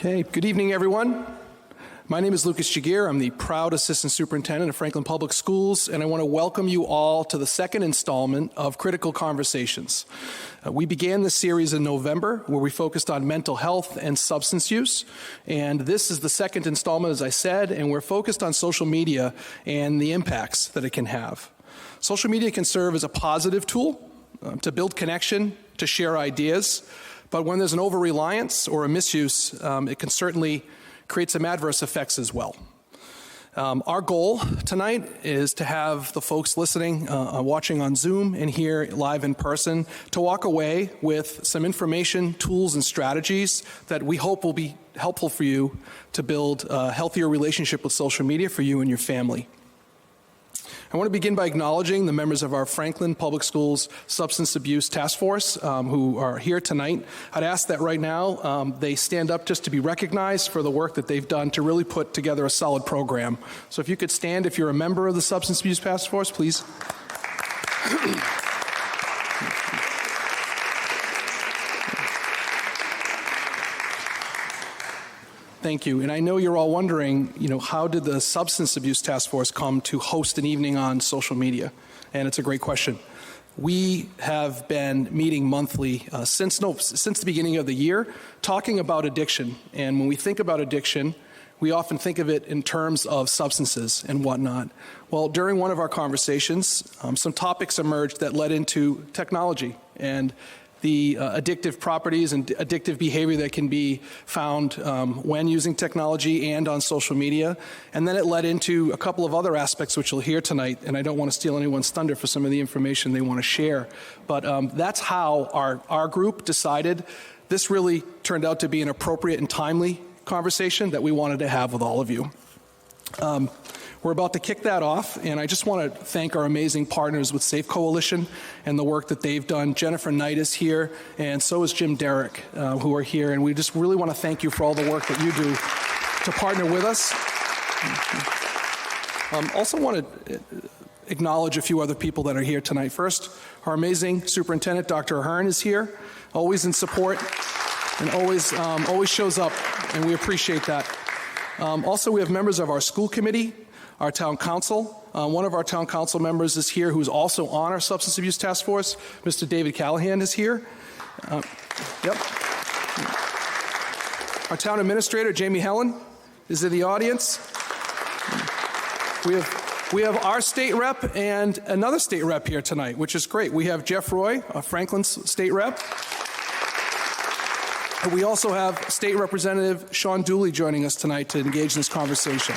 Okay, good evening, everyone. My name is Lucas Jagir. I'm the proud Assistant Superintendent of Franklin Public Schools, and I want to welcome you all to the second installment of Critical Conversations. We began this series in November, where we focused on mental health and substance use, and this is the second installment, as I said, and we're focused on social media and the impacts that it can have. Social media can serve as a positive tool to build connection, to share ideas, but when there's an over-reliance or a misuse, it can certainly create some adverse effects as well. Our goal tonight is to have the folks listening, watching on Zoom and here live in person, to walk away with some information, tools, and strategies that we hope will be helpful for you to build a healthier relationship with social media for you and your family. I want to begin by acknowledging the members of our Franklin Public Schools Substance Abuse Task Force who are here tonight. I'd ask that right now they stand up just to be recognized for the work that they've done to really put together a solid program. So if you could stand if you're a member of the Substance Abuse Task Force, please. Thank you. And I know you're all wondering, how did the Substance Abuse Task Force come to host an evening on social media? And it's a great question. We have been meeting monthly since the beginning of the year, talking about addiction. And when we think about addiction, we often think of it in terms of substances and whatnot. Well, during one of our conversations, some topics emerged that led into technology and the addictive properties and addictive behavior that can be found when using technology and on social media. And then it led into a couple of other aspects which you'll hear tonight, and I don't want to steal anyone's thunder for some of the information they want to share. But that's how our group decided this really turned out to be an appropriate and timely conversation that we wanted to have with all of you. We're about to kick that off, and I just want to thank our amazing partners with Safe Coalition and the work that they've done. Jennifer Knight is here, and so is Jim Derrick, who are here, and we just really want to thank you for all the work that you do to partner with us. Also want to acknowledge a few other people that are here tonight. First, our amazing superintendent, Dr. Ahern, is here, always in support and always shows up, and we appreciate that. Also, we have members of our school committee, our town council. One of our town council members is here who's also on our substance abuse task force. Mr. David Callahan is here. Yep. Our town administrator, Jamie Helen, is in the audience. We have our state rep and another state rep here tonight, which is great. We have Jeff Roy, Franklin's state rep. And we also have State Representative Sean Dooley joining us tonight to engage in this conversation.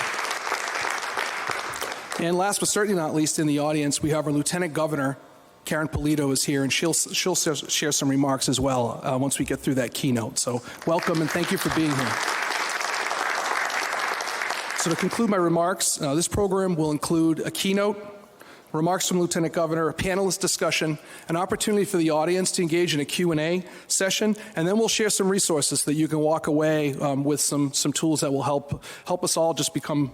And last but certainly not least in the audience, we have our Lieutenant Governor, Karen Polito, is here, and she'll share some remarks as well once we get through that keynote. So welcome and thank you for being here. So to conclude my remarks, this program will include a keynote, remarks from Lieutenant Governor, a panelist discussion, an opportunity for the audience to engage in a Q&A session, and then we'll share some resources that you can walk away with some tools that will help us all just become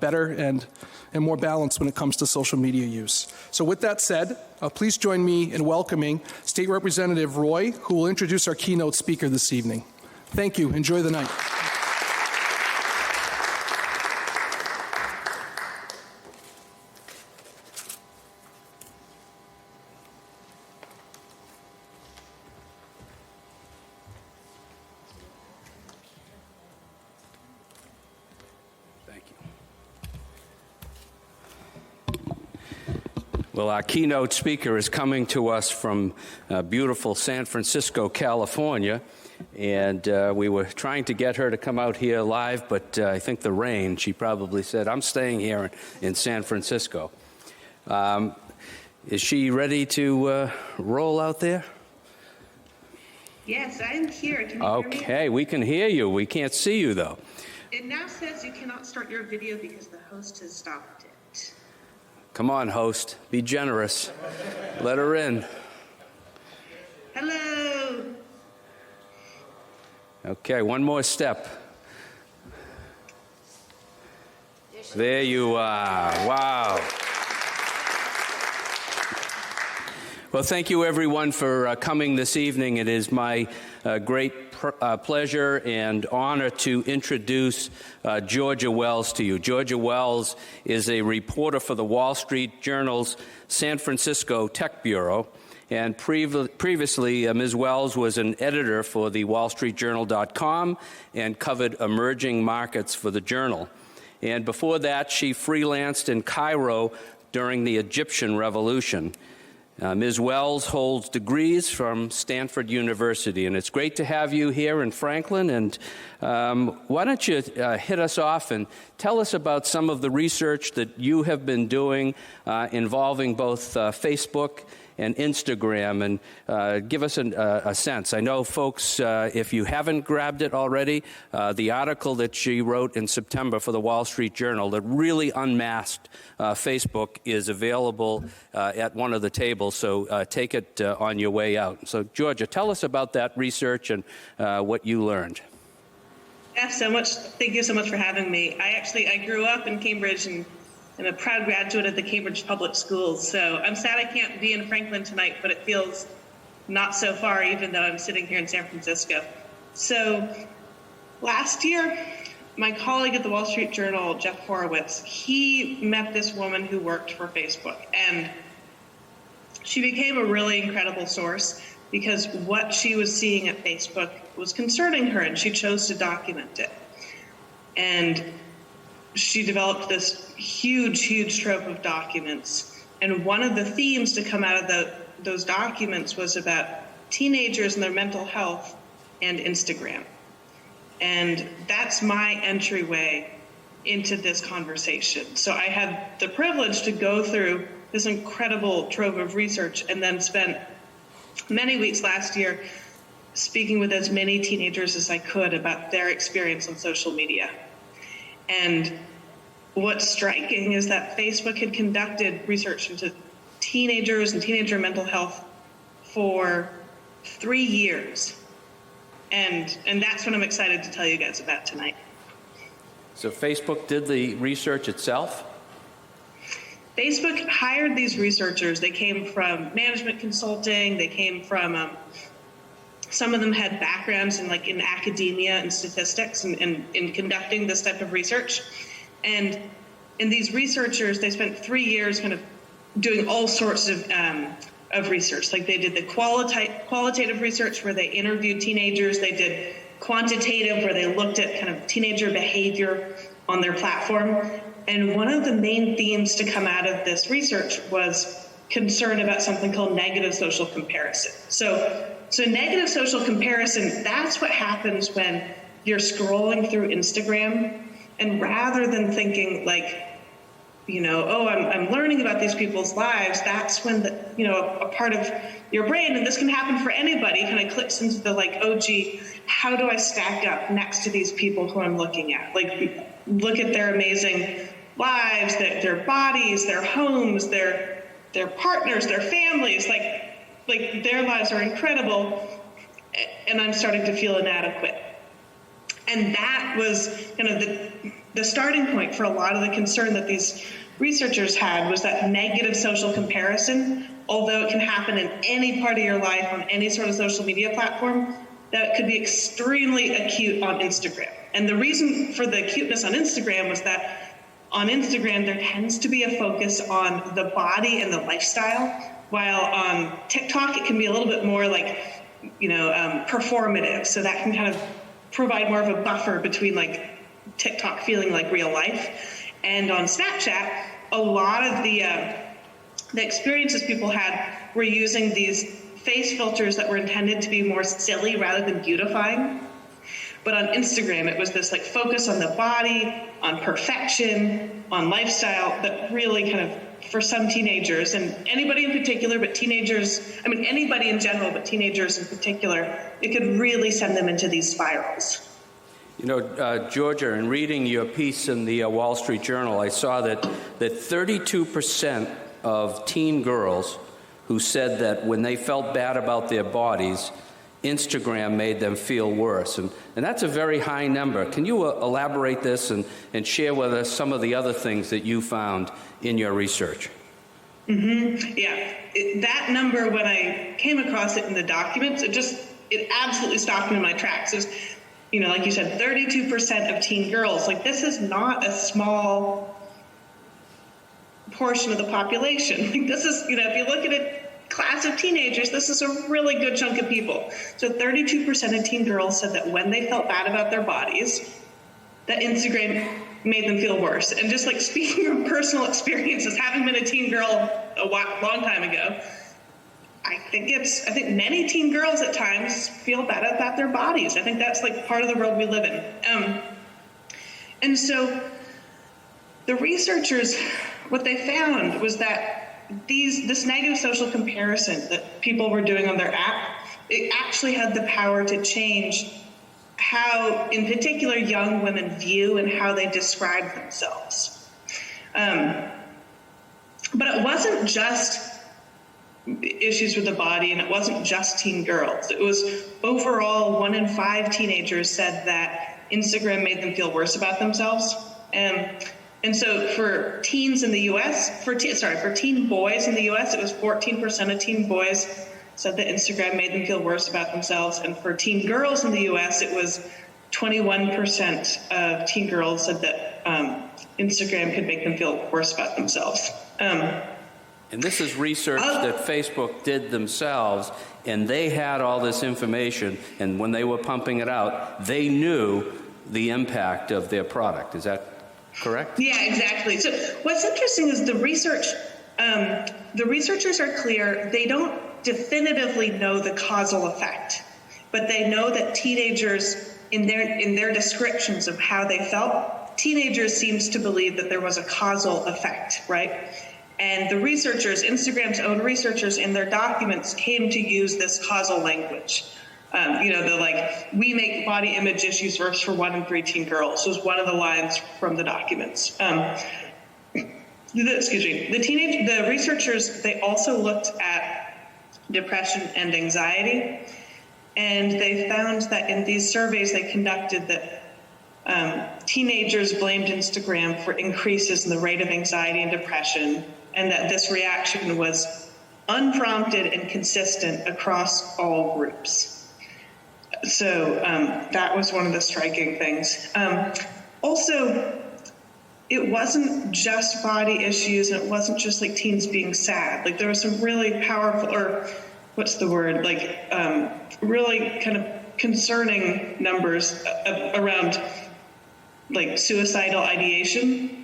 better and more balanced when it comes to social media use. So with that said, please join me in welcoming State Representative Roy, who will introduce our keynote speaker this evening. Thank you. Enjoy the night. Well, our keynote speaker is coming to us from beautiful San Francisco, California, and we were trying to get her to come out here live, but I think the rain, she probably said, I'm staying here in San Francisco. Is she ready to roll out there? Yes, I'm here. Can you hear me? Okay, we can hear you. We can't see you, though. It now says you cannot start your video because the host has stopped it. Come on, host. Be generous. Let her in. Hello. Okay, one more step. There you are. Wow. Well, thank you, everyone, for coming this evening. It is my great pleasure and honor to introduce Georgia Wells to you. Georgia Wells is a reporter for the Wall Street Journal's San Francisco Tech Bureau. And previously, Ms. Wells was an editor for the WallStreetJournal.com and covered emerging markets for the Journal. And before that, she freelanced in Cairo during the Egyptian Revolution. Ms. Wells holds degrees from Stanford University, and it's great to have you here in Franklin. And why don't you hit us off and tell us about some of the research that you have been doing involving both Facebook and Instagram, and give us a sense. I know, folks, if you haven't grabbed it already, the article that she wrote in September for the Wall Street Journal that really unmasked Facebook is available at one of the tables, so take it on your way out. So, Georgia, tell us about that research and what you learned. Yeah, so much. Thank you so much for having me. I grew up in Cambridge and I'm a proud graduate of the Cambridge Public Schools, so I'm sad I can't be in Franklin tonight, but it feels not so far, even though I'm sitting here in San Francisco. So last year, my colleague at the Wall Street Journal, Jeff Horowitz, he met this woman who worked for Facebook, and she became a really incredible source because what she was seeing at Facebook was concerning her, and she chose to document it. And she developed this huge trove of documents. And one of the themes to come out of those documents was about teenagers and their mental health and Instagram. And that's my entryway into this conversation. So I had the privilege to go through this incredible trove of research and then spent many weeks last year speaking with as many teenagers as I could about their experience on social media. And what's striking is that Facebook had conducted research into teenagers and teenager mental health for 3 years. And that's what I'm excited to tell you guys about tonight. So Facebook did the research itself? Facebook hired these researchers. They came from management consulting. They came from, some of them had backgrounds in academia and statistics and in conducting this type of research. And these researchers, they spent 3 years kind of doing all sorts of research. Like they did the qualitative research where they interviewed teenagers. They did quantitative where they looked at kind of teenager behavior on their platform. And one of the main themes to come out of this research was concern about something called negative social comparison. So negative social comparison, that's what happens when you're scrolling through Instagram, and rather than thinking I'm learning about these people's lives, that's when a part of your brain, and this can happen for anybody, kind of clicks into the how do I stack up next to these people who I'm looking at? Look at their amazing lives, their bodies, their homes, their partners, their families, their lives are incredible, and I'm starting to feel inadequate. And that was kind of the starting point for a lot of the concern that these researchers had, was that negative social comparison, although it can happen in any part of your life on any sort of social media platform, that could be extremely acute on Instagram. And the reason for the acuteness on Instagram was that on Instagram, there tends to be a focus on the body and the lifestyle, while on TikTok, it can be a little bit more performative. So that can kind of provide more of a buffer between TikTok feeling like real life. And on Snapchat, a lot of the experiences people had were using these face filters that were intended to be more silly rather than beautifying. But on Instagram, it was this focus on the body, on perfection, on lifestyle that really kind of, for some teenagers, and anybody in particular, but teenagers, anybody in general, but teenagers in particular, it could really send them into these spirals. Georgia, in reading your piece in the Wall Street Journal, I saw that 32% of teen girls who said that when they felt bad about their bodies, Instagram made them feel worse. And that's a very high number. Can you elaborate this and share with us some of the other things that you found in your research? Yeah, that number, when I came across it in the documents, it absolutely stopped me in my tracks. It was, like you said, 32% of teen girls. Like, this is not a small portion of the population. Like, this is, if you look at a class of teenagers, this is a really good chunk of people. So 32% of teen girls said that when they felt bad about their bodies, that Instagram made them feel worse. And just like speaking from personal experiences, having been a teen girl a long time ago, I think many teen girls at times feel bad about their bodies. I think that's like part of the world we live in. And so the researchers, what they found was that this negative social comparison that people were doing on their app, it actually had the power to change how, in particular, young women view and how they describe themselves. But it wasn't just issues with the body, and it wasn't just teen girls. It was overall 1 in 5 teenagers said that Instagram made them feel worse about themselves. And so for teens in the U.S., for teen boys in the U.S., it was 14% of teen boys said that Instagram made them feel worse about themselves. And for teen girls in the U.S., it was 21% of teen girls said that Instagram could make them feel worse about themselves. And this is research that Facebook did themselves, and they had all this information, and when they were pumping it out, they knew the impact of their product. Is that correct? Yeah, exactly. So what's interesting is the researchers are clear. They don't definitively know the causal effect, but they know that teenagers, in their descriptions of how they felt, teenagers seems to believe that there was a causal effect, right? And the researchers, Instagram's own researchers, in their documents came to use this causal language. We make body image issues worse for 1 in 3 teen girls was one of the lines from the documents. The researchers, they also looked at depression and anxiety, and they found that in these surveys they conducted that teenagers blamed Instagram for increases in the rate of anxiety and depression, and that this reaction was unprompted and consistent across all groups. So that was one of the striking things. Also, it wasn't just body issues, and it wasn't just like teens being sad. Like, there was some really powerful, or what's the word, really kind of concerning numbers around like suicidal ideation,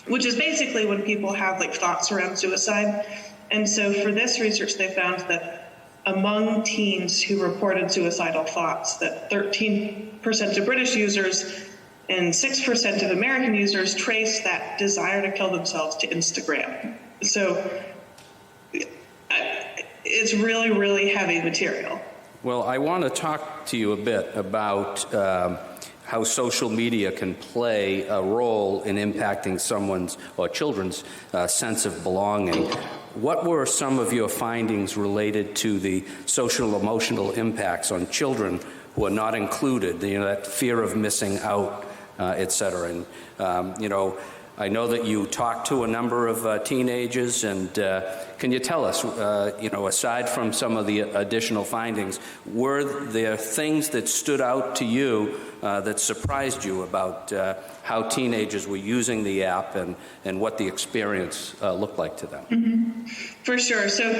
which is basically when people have like thoughts around suicide. And so for this research, they found that among teens who reported suicidal thoughts, that 13% of British users and 6% of American users traced that desire to kill themselves to Instagram. So it's really, really heavy material. Well, I want to talk to you a bit about how social media can play a role in impacting someone's or children's sense of belonging. What were some of your findings related to the social emotional impacts on children who are not included, that fear of missing out, et cetera? And, I know that you talked to a number of teenagers, and can you tell us, aside from some of the additional findings, were there things that stood out to you that surprised you about how teenagers were using the app and what the experience looked like to them? Mm-hmm. For sure. So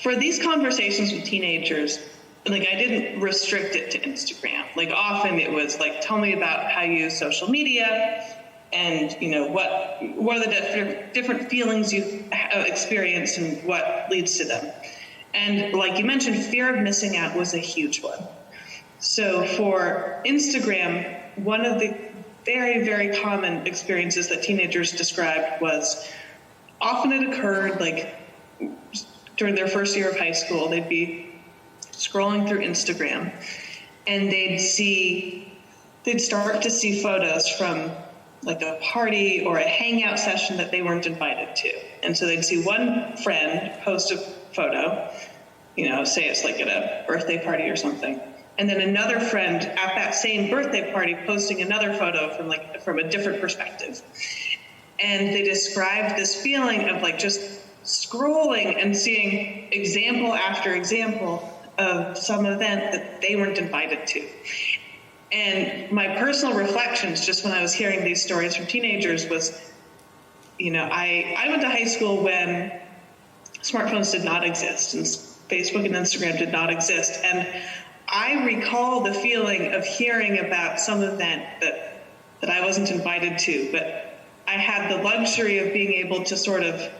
for these conversations with teenagers, I didn't restrict it to Instagram. Often it was tell me about how you use social media, and what are the different feelings you experience and what leads to them. And like you mentioned, fear of missing out was a huge one. So for Instagram, one of the very, very common experiences that teenagers described was, often it occurred during their first year of high school. They'd be scrolling through Instagram, and they'd start to see photos from a party or a hangout session that they weren't invited to. And so they'd see one friend post a photo, say it's at a birthday party or something, and then another friend at that same birthday party posting another photo from a different perspective. And they described this feeling of just scrolling and seeing example after example of some event that they weren't invited to. And my personal reflections, just when I was hearing these stories from teenagers, was, I went to high school when smartphones did not exist and Facebook and Instagram did not exist. And I recall the feeling of hearing about some event that I wasn't invited to, but I had the luxury of being able to sort of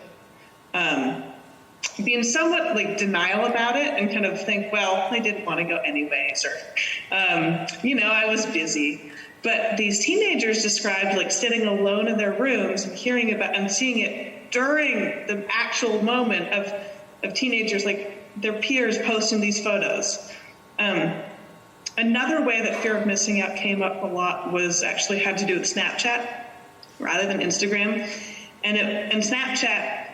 be in somewhat denial about it and kind of think, well, I didn't want to go anyways, or, I was busy. But these teenagers described sitting alone in their rooms and hearing about and seeing it during the actual moment of teenagers, their peers posting these photos. Another way that fear of missing out came up a lot was actually had to do with Snapchat rather than Instagram. And Snapchat,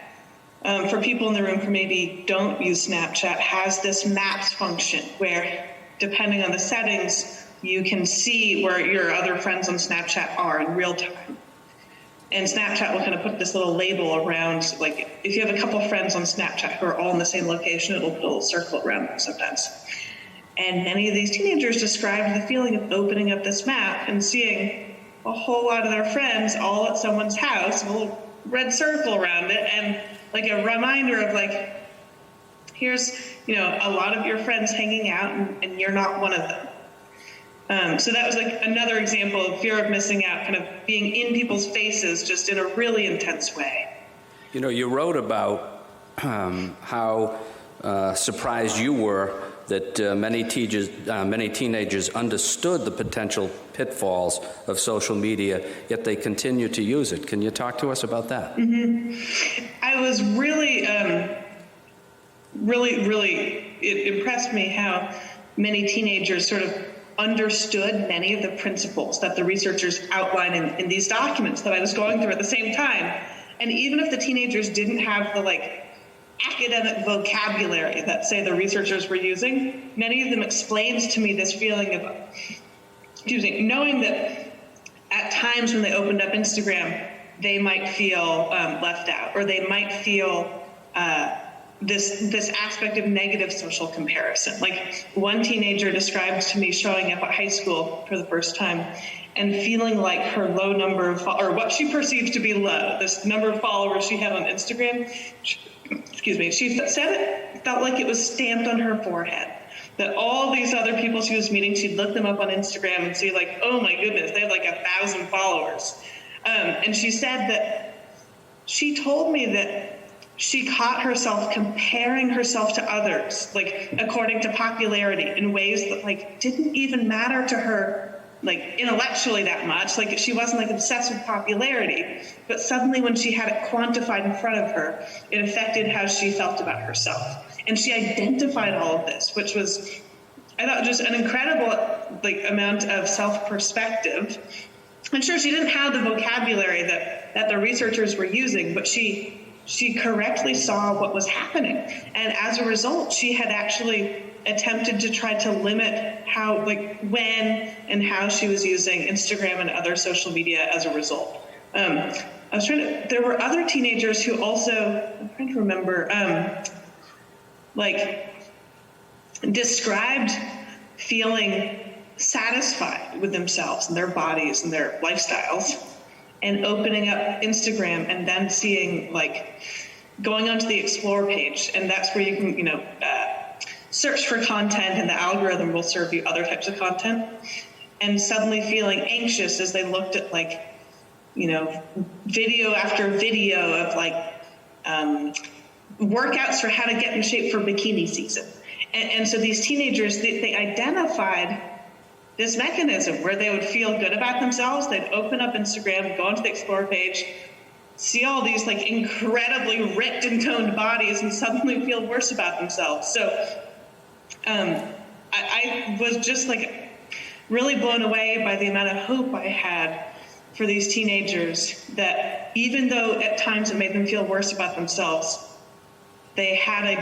for people in the room who maybe don't use Snapchat, has this maps function where, depending on the settings, you can see where your other friends on Snapchat are in real time. And Snapchat will kind of put this little label around, if you have a couple of friends on Snapchat who are all in the same location, it'll put a little circle around them sometimes. And many of these teenagers described the feeling of opening up this map and seeing a whole lot of their friends all at someone's house, a little red circle around it, and a reminder of here's, a lot of your friends hanging out and you're not one of them. So that was another example of fear of missing out, kind of being in people's faces just in a really intense way. You wrote about how surprised you were that many teenagers understood the potential pitfalls of social media, yet they continue to use it. Can you talk to us about that? Mm-hmm. I was really, it impressed me how many teenagers sort of understood many of the principles that the researchers outline in these documents that I was going through at the same time. And even if the teenagers didn't have the academic vocabulary that, say, the researchers were using, many of them explained to me this feeling of, knowing that at times when they opened up Instagram, they might feel left out, or they might feel this aspect of negative social comparison. One teenager described to me showing up at high school for the first time and feeling like her low number of, or what she perceived to be low, this number of followers she had on Instagram, she said it felt like it was stamped on her forehead. That all these other people she was meeting, she'd look them up on Instagram and see oh my goodness, they have 1,000 followers. And she said that she told me that she caught herself comparing herself to others, according to popularity, in ways that didn't even matter to her intellectually that much. She wasn't obsessed with popularity, but suddenly when she had it quantified in front of her, it affected how she felt about herself. And she identified all of this, which was, I thought, just an incredible amount of self-perspective. And sure, she didn't have the vocabulary that the researchers were using, but she correctly saw what was happening. And as a result, she had actually attempted to try to limit how, when and how she was using Instagram and other social media as a result. There were other teenagers who also, I'm trying to remember, described feeling satisfied with themselves and their bodies and their lifestyles, and opening up Instagram and then seeing, going onto the Explore page, and that's where you can, search for content, and the algorithm will serve you other types of content, and suddenly feeling anxious as they looked at, video after video of, workouts for how to get in shape for bikini season. And so these teenagers, they identified this mechanism where they would feel good about themselves. They'd open up Instagram, go onto the Explore page, see all these incredibly ripped and toned bodies, and suddenly feel worse about themselves. So I was just really blown away by the amount of hope I had for these teenagers, that even though at times it made them feel worse about themselves, they had an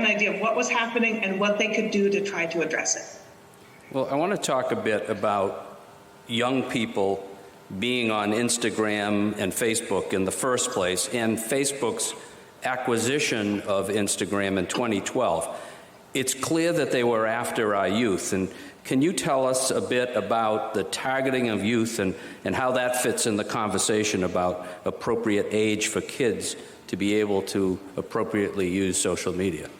idea of what was happening and what they could do to try to address it. Well, I want to talk a bit about young people being on Instagram and Facebook in the first place, and Facebook's acquisition of Instagram in 2012. It's clear that they were after our youth. And can you tell us a bit about the targeting of youth and how that fits in the conversation about appropriate age for kids to be able to appropriately use social media?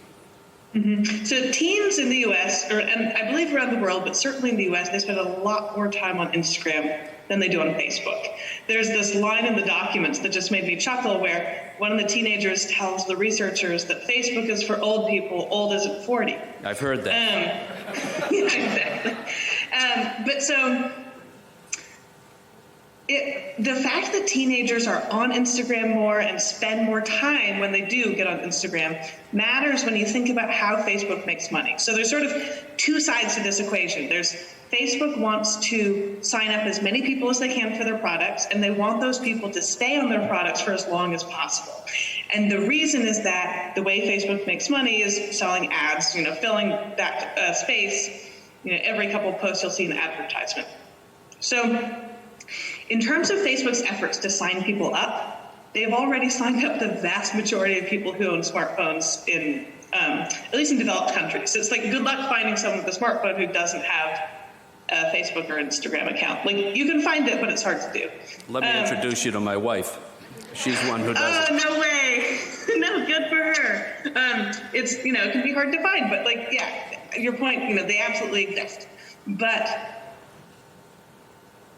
Mm-hmm. So teens in the U.S., and I believe around the world, but certainly in the U.S., they spend a lot more time on Instagram than they do on Facebook. There's this line in the documents that just made me chuckle where one of the teenagers tells the researchers that Facebook is for old people, old isn't 40. I've heard that. Yeah, exactly. But so the fact that teenagers are on Instagram more and spend more time when they do get on Instagram matters when you think about how Facebook makes money. So there's sort of two sides to this equation. There's Facebook wants to sign up as many people as they can for their products, and they want those people to stay on their products for as long as possible. And the reason is that the way Facebook makes money is selling ads, filling that space. Every couple of posts you'll see an advertisement. So in terms of Facebook's efforts to sign people up, they've already signed up the vast majority of people who own smartphones in, at least in developed countries. So it's like good luck finding someone with a smartphone who doesn't have a Facebook or Instagram account. Like, you can find it, but it's hard to do. Let me introduce you to my wife. She's one who does it. Oh, no way. No, good for her. It's, it can be hard to find, but your point, they absolutely exist. But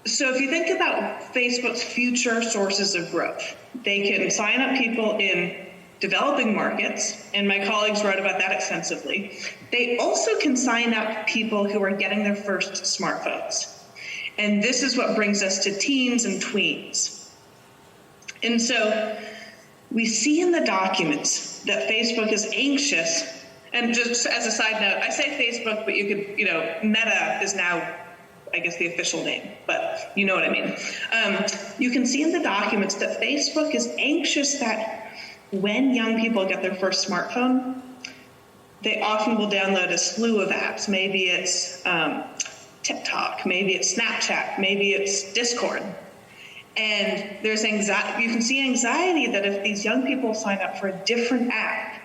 so if you think about Facebook's future sources of growth, they can sign up people in developing markets, and my colleagues wrote about that extensively. They also can sign up people who are getting their first smartphones. And this is what brings us to teens and tweens. And so we see in the documents that Facebook is anxious, and just as a side note, I say Facebook, but you could, Meta is now, I guess, the official name, but you know what I mean. You can see in the documents that Facebook is anxious that when young people get their first smartphone, they often will download a slew of apps. Maybe it's TikTok, maybe it's Snapchat, maybe it's Discord. And there's anxiety. You can see anxiety that if these young people sign up for a different app,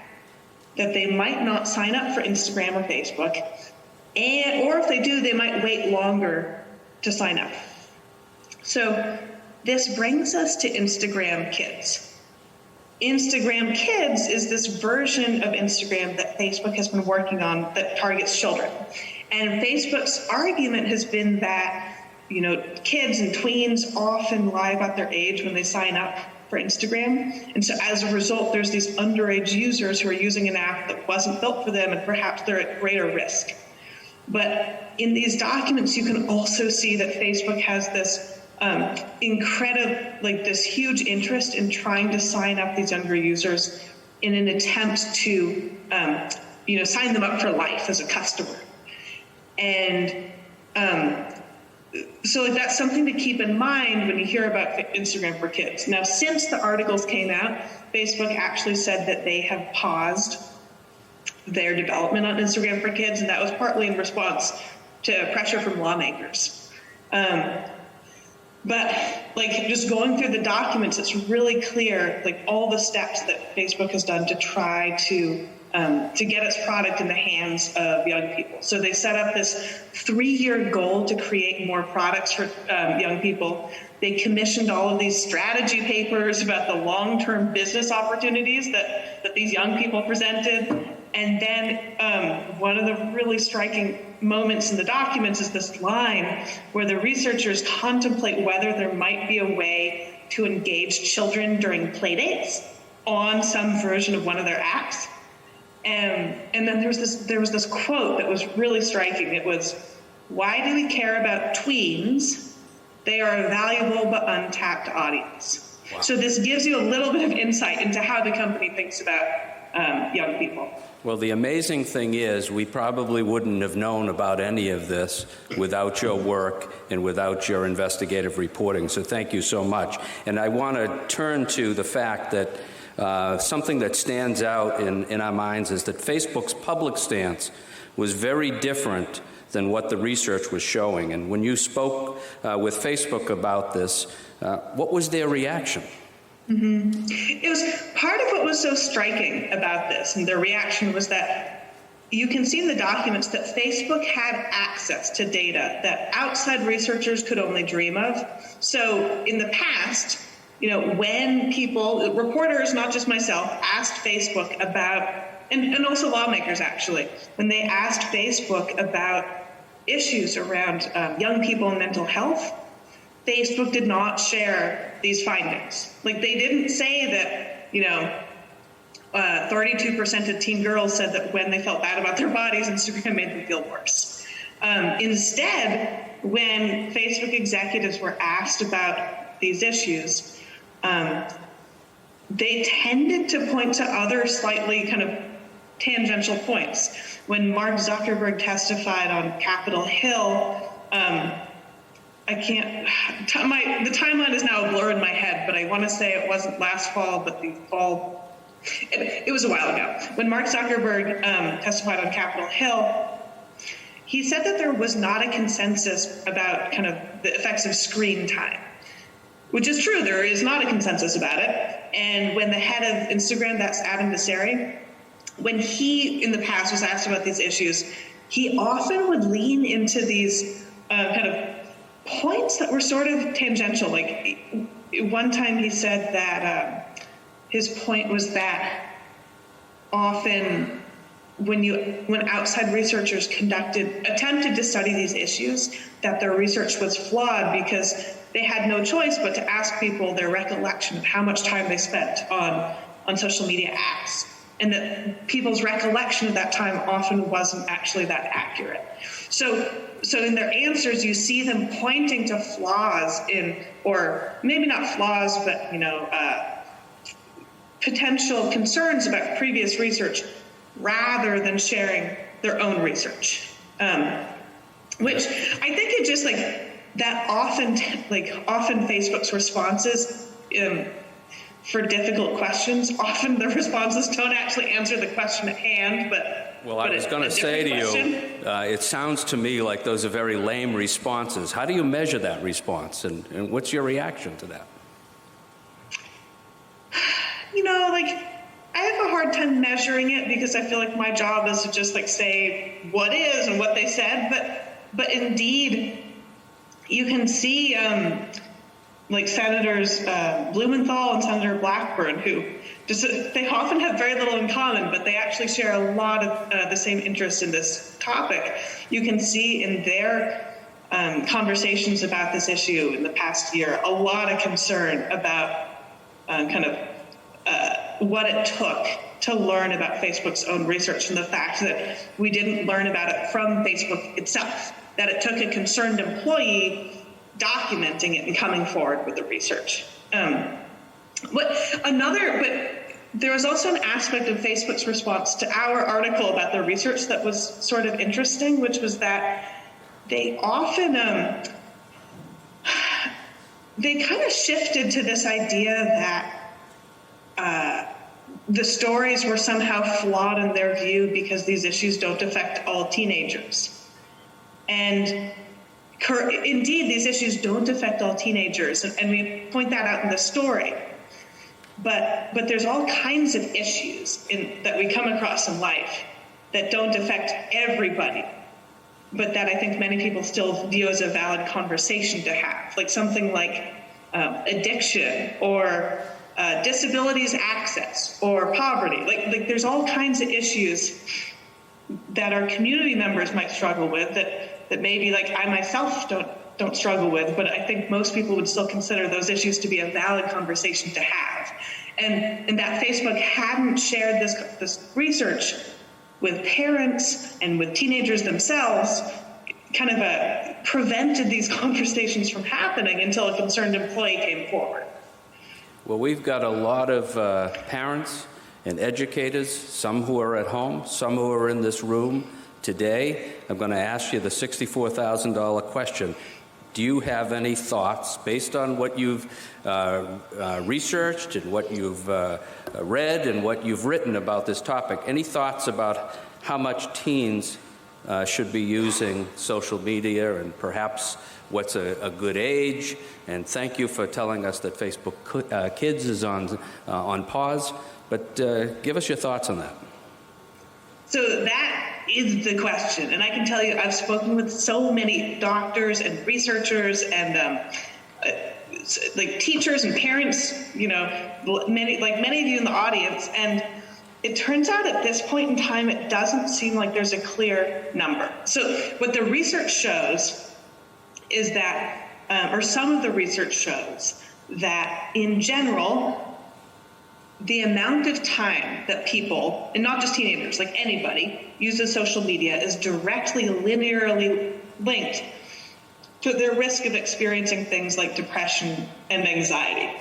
that they might not sign up for Instagram or Facebook. Or if they do, they might wait longer to sign up. So this brings us to Instagram Kids. Instagram Kids is this version of Instagram that Facebook has been working on that targets children. And Facebook's argument has been that, kids and tweens often lie about their age when they sign up for Instagram. And so as a result, there's these underage users who are using an app that wasn't built for them, and perhaps they're at greater risk. But in these documents, you can also see that Facebook has this this huge interest in trying to sign up these younger users in an attempt to, sign them up for life as a customer. And so that's something to keep in mind when you hear about Instagram for Kids. Now, since the articles came out, Facebook actually said that they have paused their development on Instagram for Kids, and that was partly in response to pressure from lawmakers. But just going through the documents, it's really clear, all the steps that Facebook has done to try to get its product in the hands of young people. So they set up this 3-year goal to create more products for young people. They commissioned all of these strategy papers about the long-term business opportunities that these young people presented. And then one of the really striking moments in the documents is this line where the researchers contemplate whether there might be a way to engage children during play dates on some version of one of their apps. And then there was this quote that was really striking. It was, "Why do we care about tweens? They are a valuable but untapped audience." Wow. So this gives you a little bit of insight into how the company thinks about young people. Well, the amazing thing is we probably wouldn't have known about any of this without your work and without your investigative reporting. So thank you so much. And I want to turn to the fact that something that stands out in our minds is that Facebook's public stance was very different than what the research was showing. And when you spoke with Facebook about this, what was their reaction? It was part of what was so striking about this, and their reaction was that you can see in the documents that Facebook had access to data that outside researchers could only dream of. So in the past, when people, reporters, not just myself, asked Facebook about, and also lawmakers actually, when they asked Facebook about issues around young people and mental health, Facebook did not share these findings. Like, they didn't say that, 32% of teen girls said that when they felt bad about their bodies, Instagram made them feel worse. Instead, when Facebook executives were asked about these issues, they tended to point to other slightly kind of tangential points. When Mark Zuckerberg testified on Capitol Hill, the timeline is now a blur in my head, but I want to say it wasn't last fall, but the fall, it was a while ago. When Mark Zuckerberg testified on Capitol Hill, he said that there was not a consensus about kind of the effects of screen time, which is true. There is not a consensus about it. And when the head of Instagram, that's Adam Mosseri, when he in the past was asked about these issues, he often would lean into these kind of points that were sort of tangential. Like, one time he said that his point was that often when outside researchers attempted to study these issues, that their research was flawed because they had no choice but to ask people their recollection of how much time they spent on social media apps, and that people's recollection of that time often wasn't actually that accurate. So in their answers, you see them pointing to flaws or maybe not flaws, but potential concerns about previous research, rather than sharing their own research, which I think it just that often Facebook's responses for difficult questions, often the responses don't actually answer the question at hand, Well, I was going to say to you, it sounds to me like those are very lame responses. How do you measure that response, and what's your reaction to that? I have a hard time measuring it because I feel like my job is to just say what is and what they said, but indeed, you can see Senators Blumenthal and Senator Blackburn, who they often have very little in common, but they actually share a lot of the same interests in this topic. You can see in their conversations about this issue in the past year a lot of concern about what it took to learn about Facebook's own research, and the fact that we didn't learn about it from Facebook itself, that it took a concerned employee documenting it and coming forward with the research. But there was also an aspect of Facebook's response to our article about their research that was sort of interesting, which was that they often they kind of shifted to this idea that the stories were somehow flawed in their view because these issues don't affect all teenagers. And indeed, these issues don't affect all teenagers, and we point that out in the story. But there's all kinds of issues that we come across in life that don't affect everybody, but that I think many people still view as a valid conversation to have, like something like addiction or disabilities access or poverty. Like there's all kinds of issues that our community members might struggle with that maybe I myself don't struggle with, but I think most people would still consider those issues to be a valid conversation to have. And that Facebook hadn't shared this research with parents and with teenagers themselves kind of prevented these conversations from happening until a concerned employee came forward. Well, we've got a lot of parents and educators, some who are at home, some who are in this room today. I'm going to ask you the $64,000 question. Do you have any thoughts, based on what you've researched and what you've read and what you've written about this topic, any thoughts about how much teens should be using social media, and perhaps what's a good age. And thank you for telling us that Facebook Kids is on pause. But give us your thoughts on that. So that is the question. And I can tell you, I've spoken with so many doctors and researchers and like teachers and parents, many of you in the audience. And it turns out at this point in time, it doesn't seem like there's a clear number. So what the research shows is that, or some of the research shows that in general, the amount of time that people, and not just teenagers, like anybody, uses social media is directly linearly linked to their risk of experiencing things like depression and anxiety.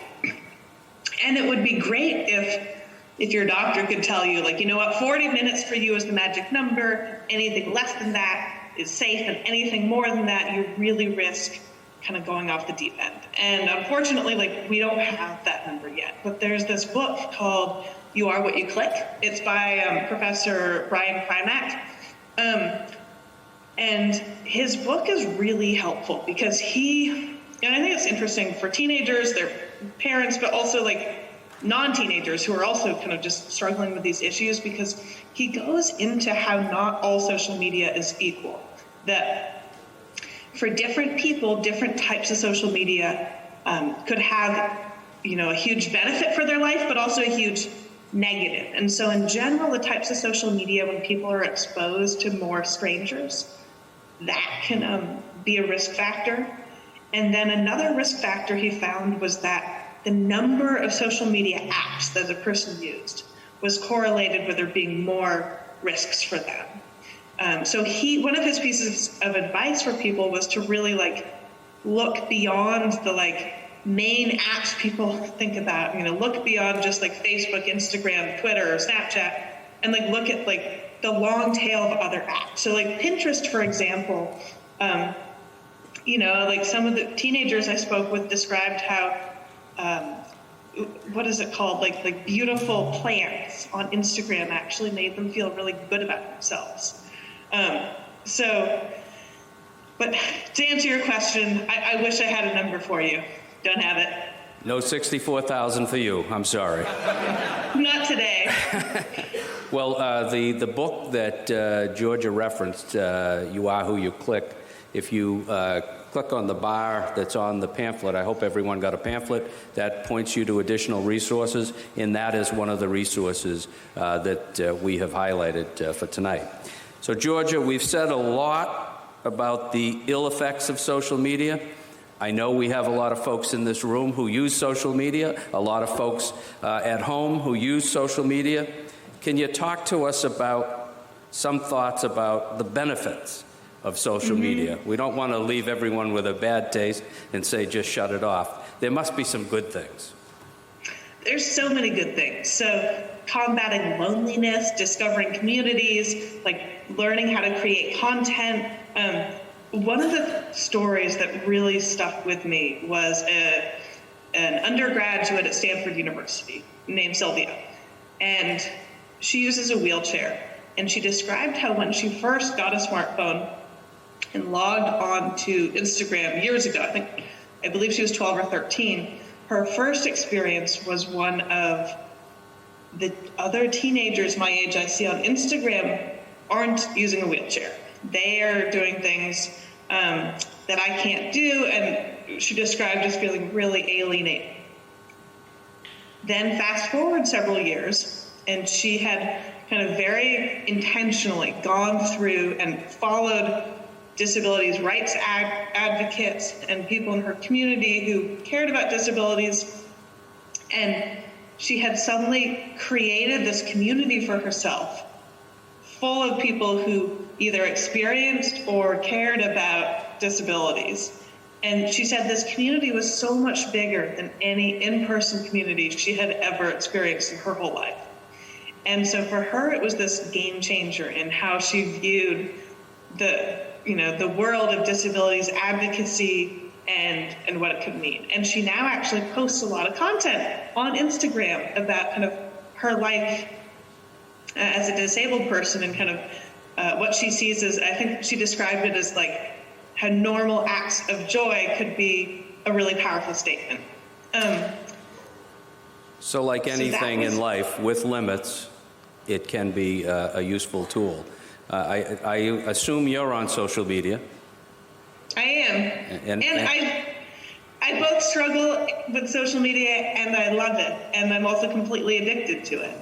And it would be great if your doctor could tell you, 40 minutes for you is the magic number, anything less than that is safe, and anything more than that, you really risk kind of going off the deep end. And unfortunately, we don't have that number yet. But there's this book called You Are What You Click. It's by Professor Brian Primack. And his book is really helpful because and I think it's interesting for teenagers, their parents, but also non-teenagers who are also kind of just struggling with these issues, because he goes into how not all social media is equal. That for different people, different types of social media could have, a huge benefit for their life, but also a huge negative. And so in general, the types of social media, when people are exposed to more strangers, that can be a risk factor. And then another risk factor he found was that the number of social media apps that a person used was correlated with there being more risks for them. So one of his pieces of advice for people was to really look beyond the main apps people think about, look beyond just Facebook, Instagram, Twitter, or Snapchat, and look at the long tail of other apps. So Pinterest, for example, some of the teenagers I spoke with described how, what is it called? Beautiful plants on Instagram actually made them feel really good about themselves. But to answer your question, I wish I had a number for you. Don't have it. No 64,000 for you. I'm sorry. Not today. Well, the book that Georgia referenced, You Are Who You Click, if you click on the bar that's on the pamphlet, I hope everyone got a pamphlet, that points you to additional resources, and that is one of the resources that we have highlighted for tonight. So, Georgia, we've said a lot about the ill effects of social media. I know we have a lot of folks in this room who use social media, a lot of folks at home who use social media. Can you talk to us about some thoughts about the benefits of social media? We don't want to leave everyone with a bad taste and say just shut it off. There must be some good things. There's so many good things. So combating loneliness, discovering communities, learning how to create content. One of the stories that really stuck with me was an undergraduate at Stanford University named Sylvia. And she uses a wheelchair. And she described how when she first got a smartphone and logged on to Instagram years ago, I believe she was 12 or 13, her first experience was one of the other teenagers my age I see on Instagram aren't using a wheelchair. They are doing things that I can't do, and she described as feeling really alienated. Then fast forward several years, and she had kind of very intentionally gone through and followed disabilities rights advocates and people in her community who cared about disabilities. And she had suddenly created this community for herself, full of people who either experienced or cared about disabilities. And she said this community was so much bigger than any in-person community she had ever experienced in her whole life. And so for her, it was this game changer in how she viewed the world of disabilities advocacy and what it could mean. And she now actually posts a lot of content on Instagram about kind of her life as a disabled person and kind of what she sees as, I think she described it as like how normal acts of joy could be a really powerful statement. So like anything in life with limits, it can be a useful tool. I assume you're on social media. I am. And I both struggle with social media and I love it. And I'm also completely addicted to it.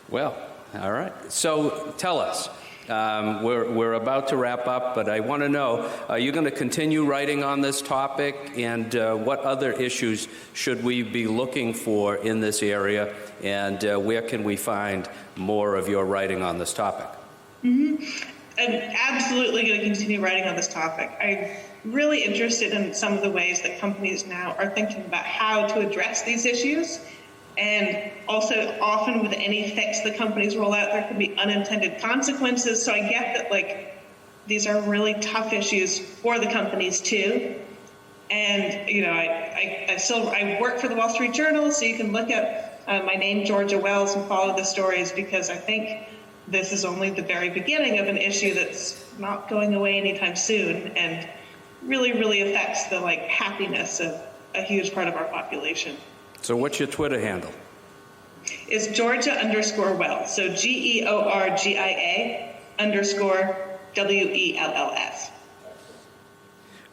Well, all right. So tell us. We're about to wrap up, but I want to know, are you going to continue writing on this topic, and what other issues should we be looking for in this area, and where can we find more of your writing on this topic? Mm-hmm. I'm absolutely going to continue writing on this topic. I'm really interested in some of the ways that companies now are thinking about how to address these issues. And also, often with any fix the companies roll out, there can be unintended consequences. So I get that, like, these are really tough issues for the companies too. And you know, I work for the Wall Street Journal, so you can look up my name, Georgia Wells, and follow the stories, because I think this is only the very beginning of an issue that's not going away anytime soon, and really, really affects the happiness of a huge part of our population. So what's your Twitter handle? It's Georgia_Wells. So GEORGIA_WELLS.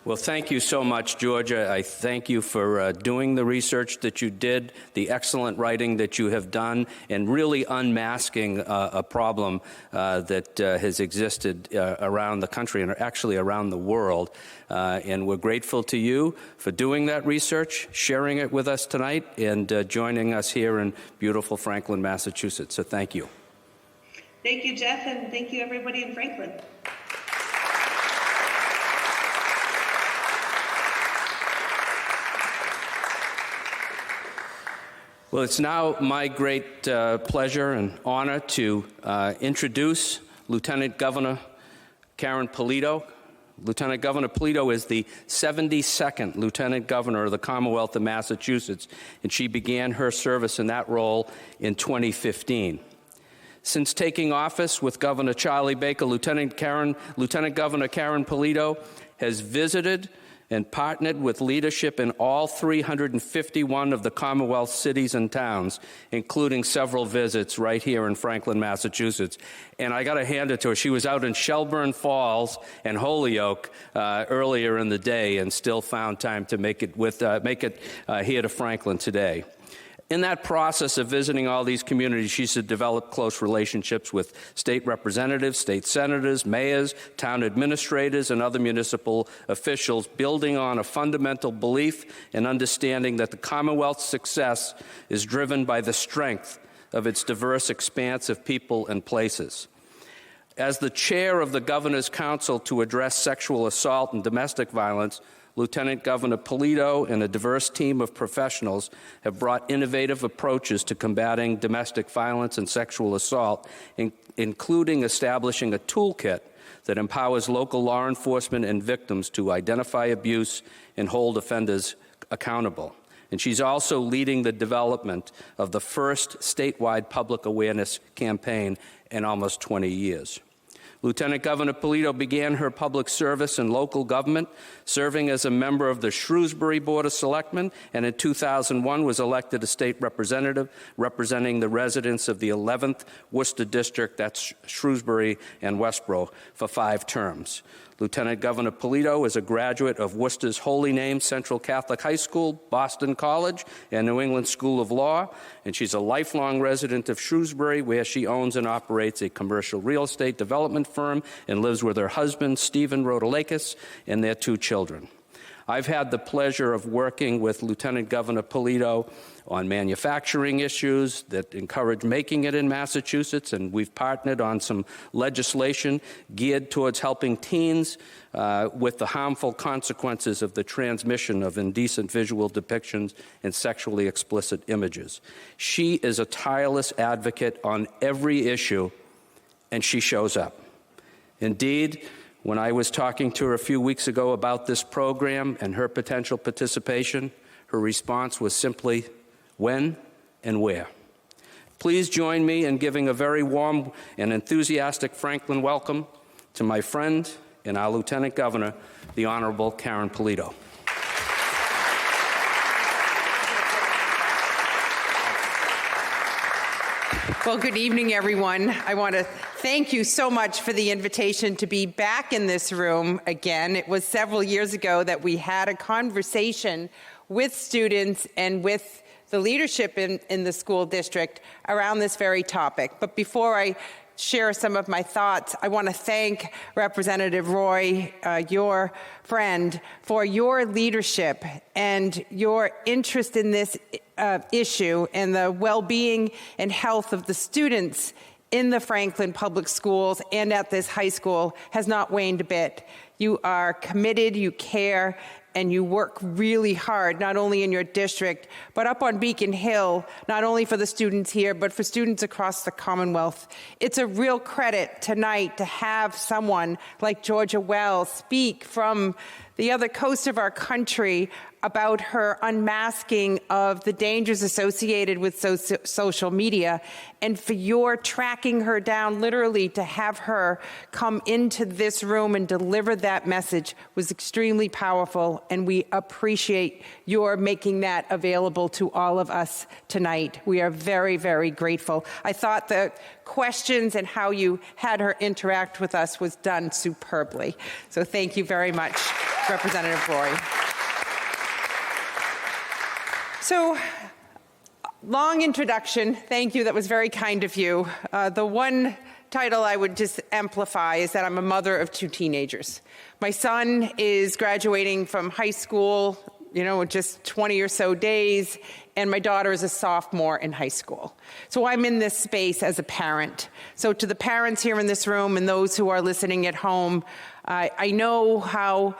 Well, thank you so much, Georgia. I thank you for doing the research that you did, the excellent writing that you have done, and really unmasking a problem that has existed around the country and actually around the world. And we're grateful to you for doing that research, sharing it with us tonight, and joining us here in beautiful Franklin, Massachusetts. So thank you. Thank you, Jeff, and thank you, everybody in Franklin. Well, it's now my great pleasure and honor to introduce Lieutenant Governor Karen Polito. Lieutenant Governor Polito is the 72nd Lieutenant Governor of the Commonwealth of Massachusetts, and she began her service in that role in 2015. Since taking office with Governor Charlie Baker, Lieutenant Governor Karen Polito has visited and partnered with leadership in all 351 of the Commonwealth cities and towns, including several visits right here in Franklin, Massachusetts. And I got to hand it to her. She was out in Shelburne Falls and Holyoke earlier in the day, and still found time to make it here to Franklin today. In that process of visiting all these communities, she's developed close relationships with state representatives, state senators, mayors, town administrators, and other municipal officials, building on a fundamental belief and understanding that the Commonwealth's success is driven by the strength of its diverse expanse of people and places. As the chair of the Governor's Council to address sexual assault and domestic violence, Lieutenant Governor Polito and a diverse team of professionals have brought innovative approaches to combating domestic violence and sexual assault, including establishing a toolkit that empowers local law enforcement and victims to identify abuse and hold offenders accountable. And she's also leading the development of the first statewide public awareness campaign in almost 20 years. Lieutenant Governor Polito began her public service in local government, serving as a member of the Shrewsbury Board of Selectmen, and in 2001 was elected a state representative representing the residents of the 11th Worcester District, that's Shrewsbury and Westboro, for 5 terms. Lieutenant Governor Polito is a graduate of Worcester's Holy Name Central Catholic High School, Boston College, and New England School of Law, and she's a lifelong resident of Shrewsbury, where she owns and operates a commercial real estate development firm and lives with her husband, Stephen Rotalakis, and their 2 children. I've had the pleasure of working with Lieutenant Governor Polito on manufacturing issues that encourage making it in Massachusetts, and we've partnered on some legislation geared towards helping teens with the harmful consequences of the transmission of indecent visual depictions and sexually explicit images. She is a tireless advocate on every issue, and she shows up. Indeed, when I was talking to her a few weeks ago about this program and her potential participation, her response was simply, when and where? Please join me in giving a very warm and enthusiastic Franklin welcome to my friend and our Lieutenant Governor, the Honorable Karen Polito. Well, good evening, everyone. I want to thank you so much for the invitation to be back in this room again. It was several years ago that we had a conversation with students and with the leadership in the school district around this very topic. But before I share some of my thoughts, I want to thank Representative Roy, your friend, for your leadership and your interest in this issue and the well-being and health of the students in the Franklin Public Schools and at this high school has not waned a bit. You are committed, you care, and you work really hard, not only in your district, but up on Beacon Hill, not only for the students here, but for students across the Commonwealth. It's a real credit tonight to have someone like Georgia Wells speak from the other coast of our country about her unmasking of the dangers associated with social media, and for your tracking her down literally to have her come into this room and deliver that message was extremely powerful, and we appreciate your making that available to all of us tonight. We are very, very grateful. I thought the questions and how you had her interact with us was done superbly. So thank you very much, Representative Roy. So, long introduction. Thank you. That was very kind of you. The one title I would just amplify is that I'm a mother of two teenagers. My son is graduating from high school, in just 20 or so days, and my daughter is a sophomore in high school. So I'm in this space as a parent. So to the parents here in this room and those who are listening at home, I know how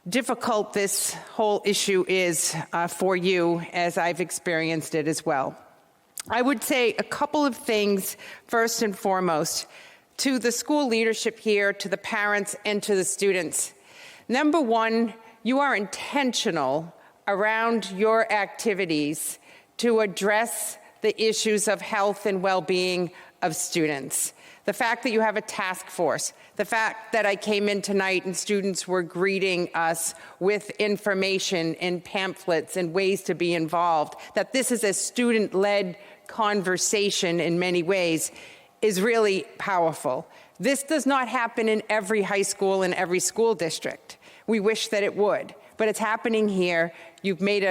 difficult this whole issue is for you, as I've experienced it as well. I would say a couple of things first and foremost to the school leadership here, to the parents, and to the students. Number one, you are intentional around your activities to address the issues of health and well-being of students. The fact that you have a task force, the fact that I came in tonight and students were greeting us with information and pamphlets and ways to be involved, that this is a student-led conversation in many ways, is really powerful. This does not happen in every high school and every school district. We wish that it would, but it's happening here. You've made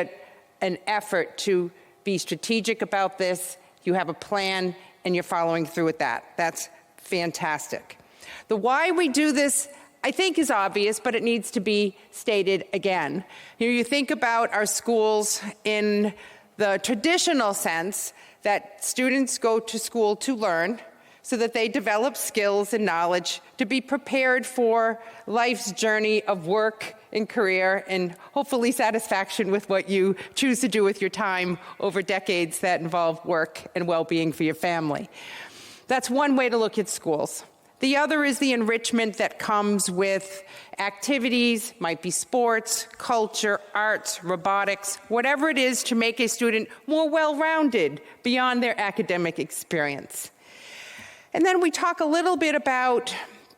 an effort to be strategic about this. You have a plan, and you're following through with that. That's fantastic. The why we do this, I think, is obvious, but it needs to be stated again. You think about our schools in the traditional sense that students go to school to learn so that they develop skills and knowledge to be prepared for life's journey of work and career and hopefully satisfaction with what you choose to do with your time over decades that involve work and well-being for your family. That's one way to look at schools. The other is the enrichment that comes with activities, might be sports, culture, arts, robotics, whatever it is to make a student more well-rounded beyond their academic experience. And then we talk a little bit about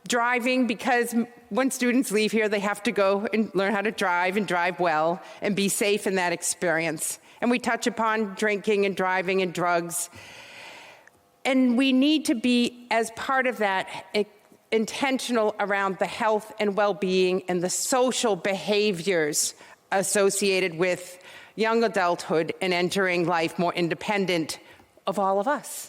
driving, because when students leave here, they have to go and learn how to drive and drive well and be safe in that experience. And we touch upon drinking and driving and drugs. And we need to be, as part of that, intentional around the health and well-being and the social behaviors associated with young adulthood and entering life more independent of all of us.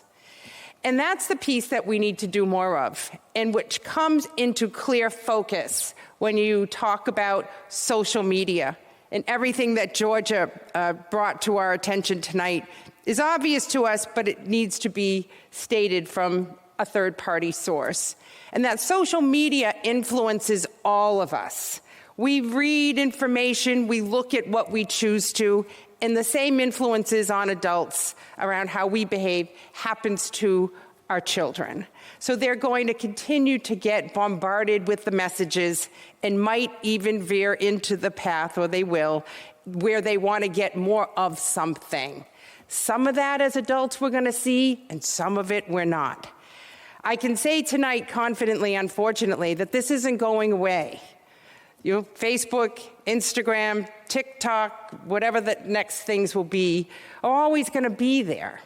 And that's the piece that we need to do more of, and which comes into clear focus when you talk about social media. And everything that Georgia brought to our attention tonight is obvious to us, but it needs to be stated from a third-party source. And that social media influences all of us. We read information, we look at what we choose to, and the same influences on adults around how we behave happens to our children. So they're going to continue to get bombarded with the messages and might even veer into the path, or they will, where they want to get more of something. Some of that as adults we're going to see, and some of it we're not. I can say tonight confidently, unfortunately, that this isn't going away. Facebook, Instagram, TikTok, whatever the next things will be, are always going to be there.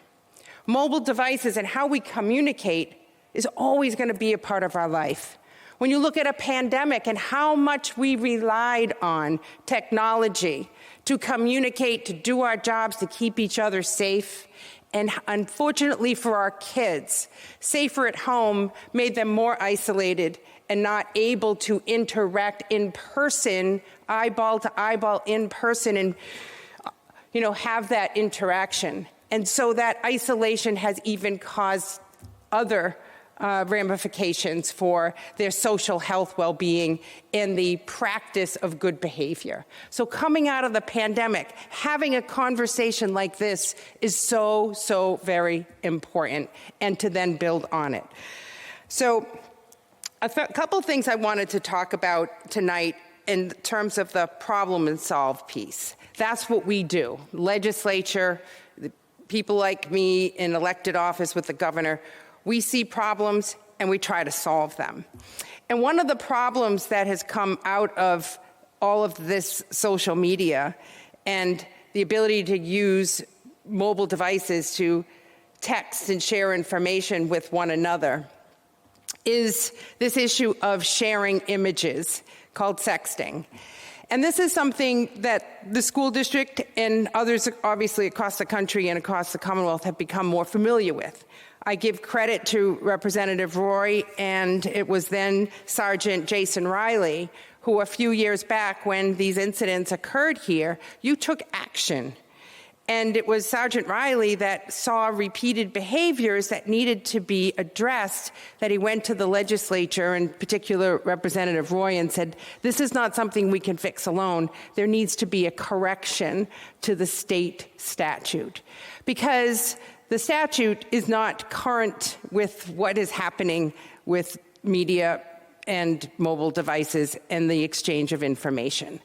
Mobile devices and how we communicate is always going to be a part of our life. When you look at a pandemic and how much we relied on technology to communicate, to do our jobs, to keep each other safe, and unfortunately for our kids, safer at home made them more isolated and not able to interact in person, eyeball to eyeball in person, and have that interaction. And so that isolation has even caused other ramifications for their social health, well-being, and the practice of good behavior. So coming out of the pandemic, having a conversation like this is so, so very important, and to then build on it. So a couple things I wanted to talk about tonight in terms of the problem and solve piece. That's what we do. Legislature, people like me in elected office with the governor, we see problems and we try to solve them. And one of the problems that has come out of all of this social media and the ability to use mobile devices to text and share information with one another is this issue of sharing images called sexting. And this is something that the school district and others obviously across the country and across the Commonwealth have become more familiar with. I give credit to Representative Roy, and it was then Sergeant Jason Riley, who a few years back when these incidents occurred here, you took action. And it was Sergeant Riley that saw repeated behaviors that needed to be addressed, that he went to the legislature, in particular Representative Roy, and said, this is not something we can fix alone. There needs to be a correction to the state statute. Because the statute is not current with what is happening with media and mobile devices and the exchange of information.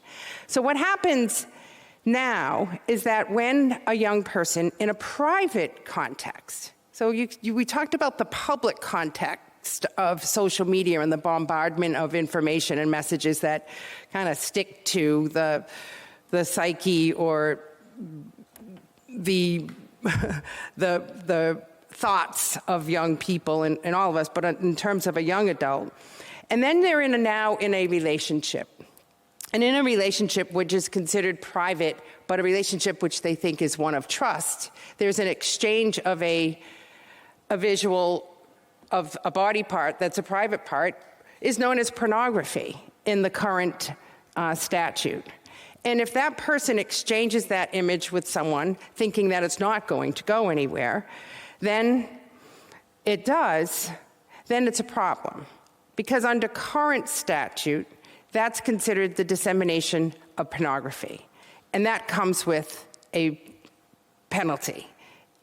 So what happens now is that when a young person in a private context, so we talked about the public context of social media and the bombardment of information and messages that kind of stick to the psyche or the thoughts of young people and all of us, but in terms of a young adult. And then they're now in a relationship. And in a relationship which is considered private, but a relationship which they think is one of trust, there's an exchange of a visual of a body part that's a private part, is known as pornography in the current statute. And if that person exchanges that image with someone thinking that it's not going to go anywhere, then it does, then it's a problem. Because under current statute, that's considered the dissemination of pornography. And that comes with a penalty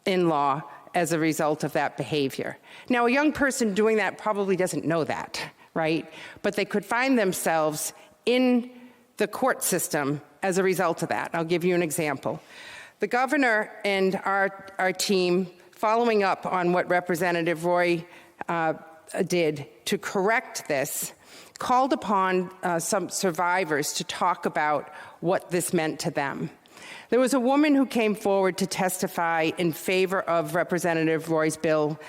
in law as a result of that behavior. Now, a young person doing that probably doesn't know that, right? But they could find themselves in the court system as a result of that. I'll give you an example. The governor and our team, following up on what Representative Roy did to correct this, called upon some survivors to talk about what this meant to them. There was a woman who came forward to testify in favor of Representative Roy's bill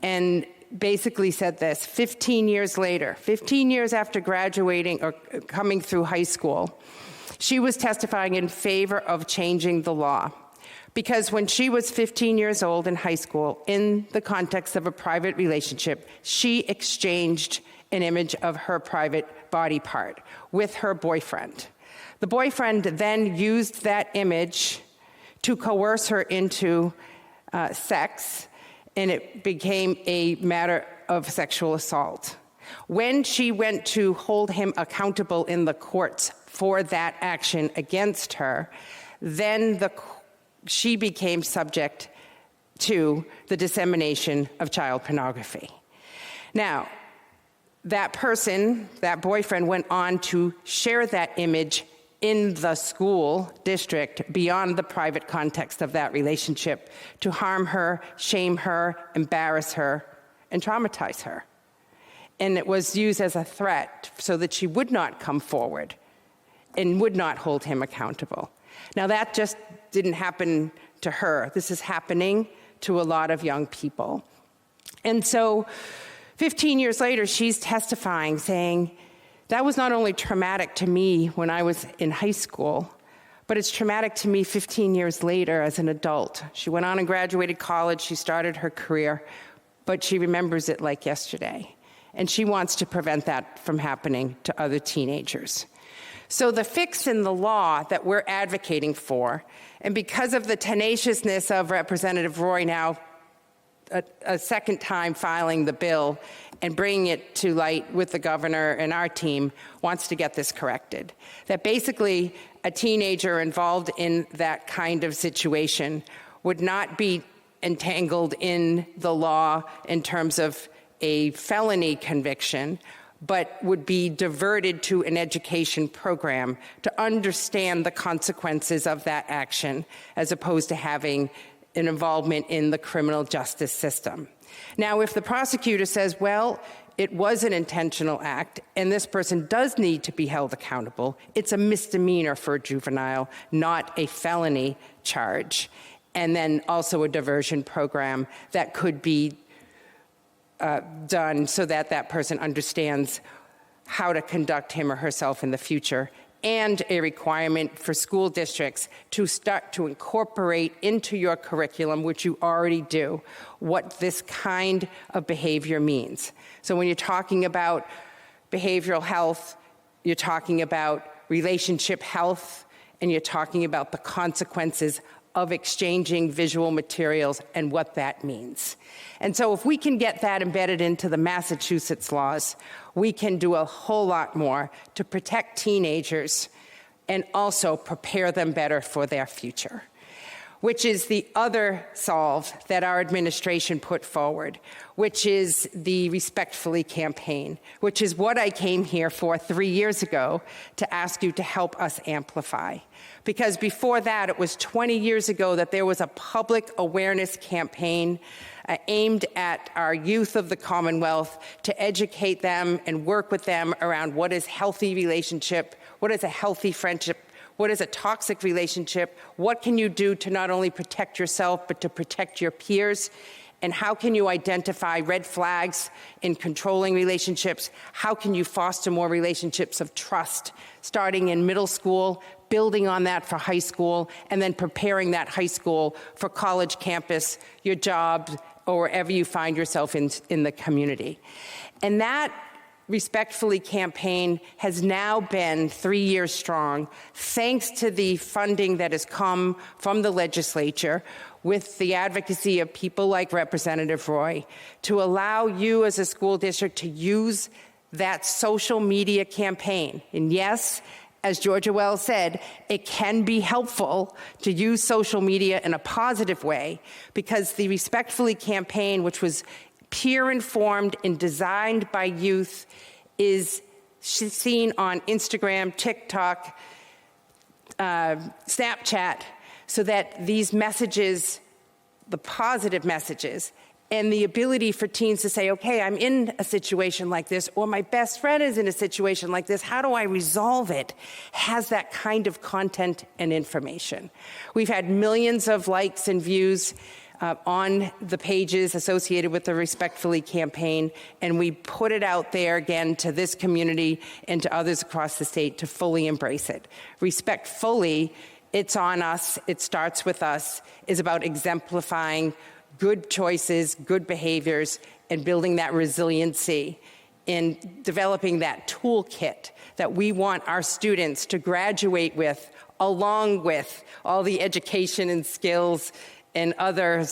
and basically said this: 15 years later, 15 years after graduating or coming through high school, she was testifying in favor of changing the law. Because when she was 15 years old in high school, in the context of a private relationship, she exchanged an image of her private body part with her boyfriend. The boyfriend then used that image to coerce her into sex, and it became a matter of sexual assault. When she went to hold him accountable in the courts for that action against her, then she became subject to the dissemination of child pornography. Now, that person, that boyfriend, went on to share that image in the school district beyond the private context of that relationship to harm her, shame her, embarrass her, and traumatize her. And it was used as a threat so that she would not come forward and would not hold him accountable. Now, that just didn't happen to her. This is happening to a lot of young people. And so 15 years later, she's testifying, saying, that was not only traumatic to me when I was in high school, but it's traumatic to me 15 years later as an adult. She went on and graduated college, she started her career, but she remembers it like yesterday. And she wants to prevent that from happening to other teenagers. So the fix in the law that we're advocating for, and because of the tenaciousness of Representative Roy now a second time filing the bill and bringing it to light with the governor and our team, wants to get this corrected. That basically a teenager involved in that kind of situation would not be entangled in the law in terms of a felony conviction, but would be diverted to an education program to understand the consequences of that action, as opposed to having an involvement in the criminal justice system. Now, if the prosecutor says, well, it was an intentional act and this person does need to be held accountable, it's a misdemeanor for a juvenile, not a felony charge. And then also a diversion program that could be done so that that person understands how to conduct him or herself in the future, and a requirement for school districts to start to incorporate into your curriculum, which you already do, what this kind of behavior means. So when you're talking about behavioral health, you're talking about relationship health, and you're talking about the consequences of exchanging visual materials and what that means. And so if we can get that embedded into the Massachusetts laws, we can do a whole lot more to protect teenagers and also prepare them better for their future, which is the other solve that our administration put forward, which is the Respectfully campaign, which is what I came here for 3 years ago to ask you to help us amplify. Because before that, it was 20 years ago that there was a public awareness campaign aimed at our youth of the Commonwealth to educate them and work with them around what is healthy relationship, what is a healthy friendship, what is a toxic relationship, what can you do to not only protect yourself but to protect your peers, and how can you identify red flags in controlling relationships, how can you foster more relationships of trust, starting in middle school, building on that for high school, and then preparing that high school for college campus, your job, or wherever you find yourself in the community. And that Respectfully campaign has now been 3 years strong, thanks to the funding that has come from the legislature with the advocacy of people like Representative Roy to allow you as a school district to use that social media campaign. And yes, as Georgia Wells said, it can be helpful to use social media in a positive way, because the Respectfully campaign, which was peer-informed and designed by youth, is seen on Instagram, TikTok, Snapchat, so that these messages, the positive messages, and the ability for teens to say, okay, I'm in a situation like this, or my best friend is in a situation like this, how do I resolve it, has that kind of content and information. We've had millions of likes and views on the pages associated with the Respectfully campaign, and we put it out there again to this community and to others across the state to fully embrace it. Respectfully, it's on us, it starts with us, is about exemplifying good choices, good behaviors, and building that resiliency in developing that toolkit that we want our students to graduate with, along with all the education and skills and other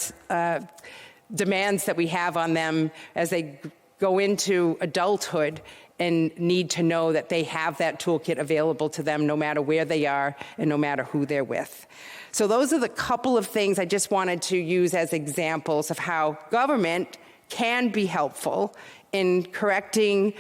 demands that we have on them as they go into adulthood and need to know that they have that toolkit available to them no matter where they are and no matter who they're with. So those are the couple of things I just wanted to use as examples of how government can be helpful in correcting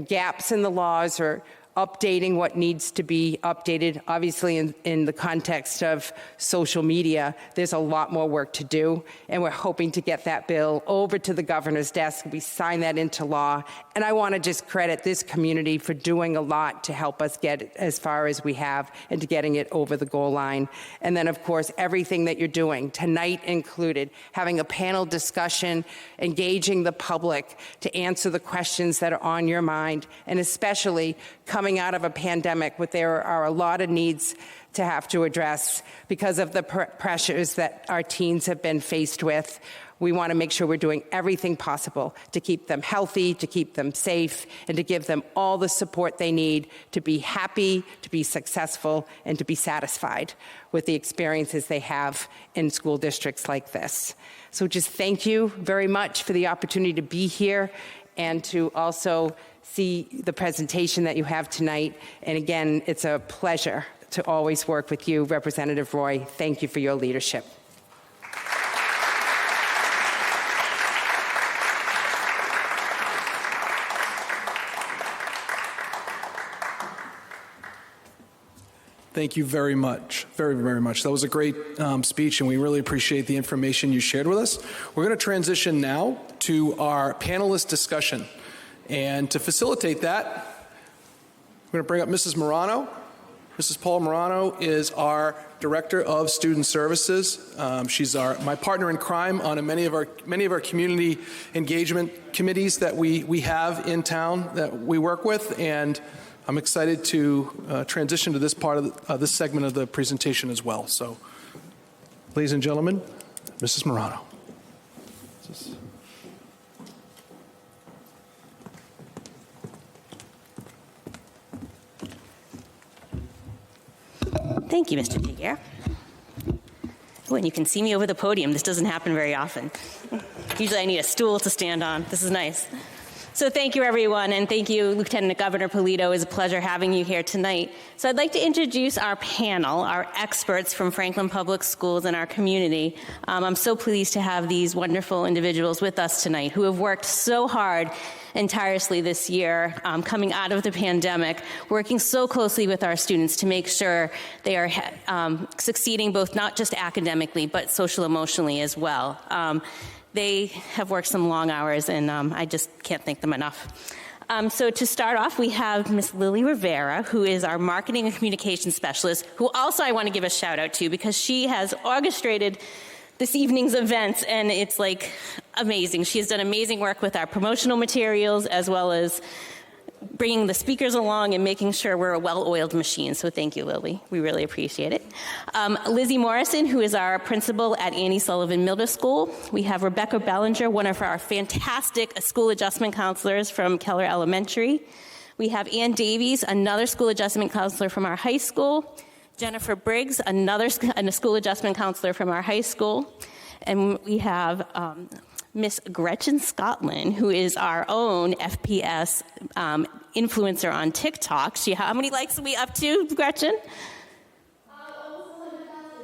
gaps in the laws or updating what needs to be updated. Obviously, in the context of social media, there's a lot more work to do, and we're hoping to get that bill over to the governor's desk. We sign that into law, and I want to just credit this community for doing a lot to help us get as far as we have and to getting it over the goal line. And then, of course, everything that you're doing, tonight included, having a panel discussion, engaging the public to answer the questions that are on your mind, and especially coming out of a pandemic where there are a lot of needs to have to address because of the pressures that our teens have been faced with. We want to make sure we're doing everything possible to keep them healthy, to keep them safe, and to give them all the support they need to be happy, to be successful, and to be satisfied with the experiences they have in school districts like this. So just thank you very much for the opportunity to be here and to also see the presentation that you have tonight. And again, it's a pleasure to always work with you, Representative Roy. Thank you for your leadership. Thank you very much, very, very much. That was a great speech, and we really appreciate the information you shared with us. We're going to transition now to our panelist discussion. And to facilitate that, we're going to bring up Mrs. Morano. Mrs. Paula Morano is our Director of Student Services. She's my partner in crime on many of our community engagement committees that we have in town that we work with, and I'm excited to transition to this part of this segment of the presentation as well. So, ladies and gentlemen, Mrs. Morano. Thank you, Mr. Jagier. Oh, and you can see me over the podium. This doesn't happen very often. Usually I need a stool to stand on. This is nice. So thank you, everyone, and thank you, Lieutenant Governor Polito. It's a pleasure having you here tonight. So I'd like to introduce our panel, our experts from Franklin Public Schools and our community. I'm so pleased to have these wonderful individuals with us tonight who have worked so hard and tirelessly this year, coming out of the pandemic, working so closely with our students to make sure they are succeeding both not just academically, but social emotionally as well. They have worked some long hours, and I just can't thank them enough. So to start off, we have Ms. Lily Rivera, who is our Marketing and Communications Specialist, who also I want to give a shout out to because she has orchestrated this evening's events, and it's like amazing. She has done amazing work with our promotional materials as well as bringing the speakers along and making sure we're a well-oiled machine. So thank you, Lily. We really appreciate it. Lizzie Morrison, who is our principal at Annie Sullivan Middle School. We have Rebecca Bellinger, one of our fantastic school adjustment counselors from Keller Elementary. We have Ann Davies, another school adjustment counselor from our high school. Jennifer Briggs, another school adjustment counselor from our high school. And we have Miss Gretchen Scotland, who is our own FPS influencer on TikTok. How many likes are we up to, Gretchen?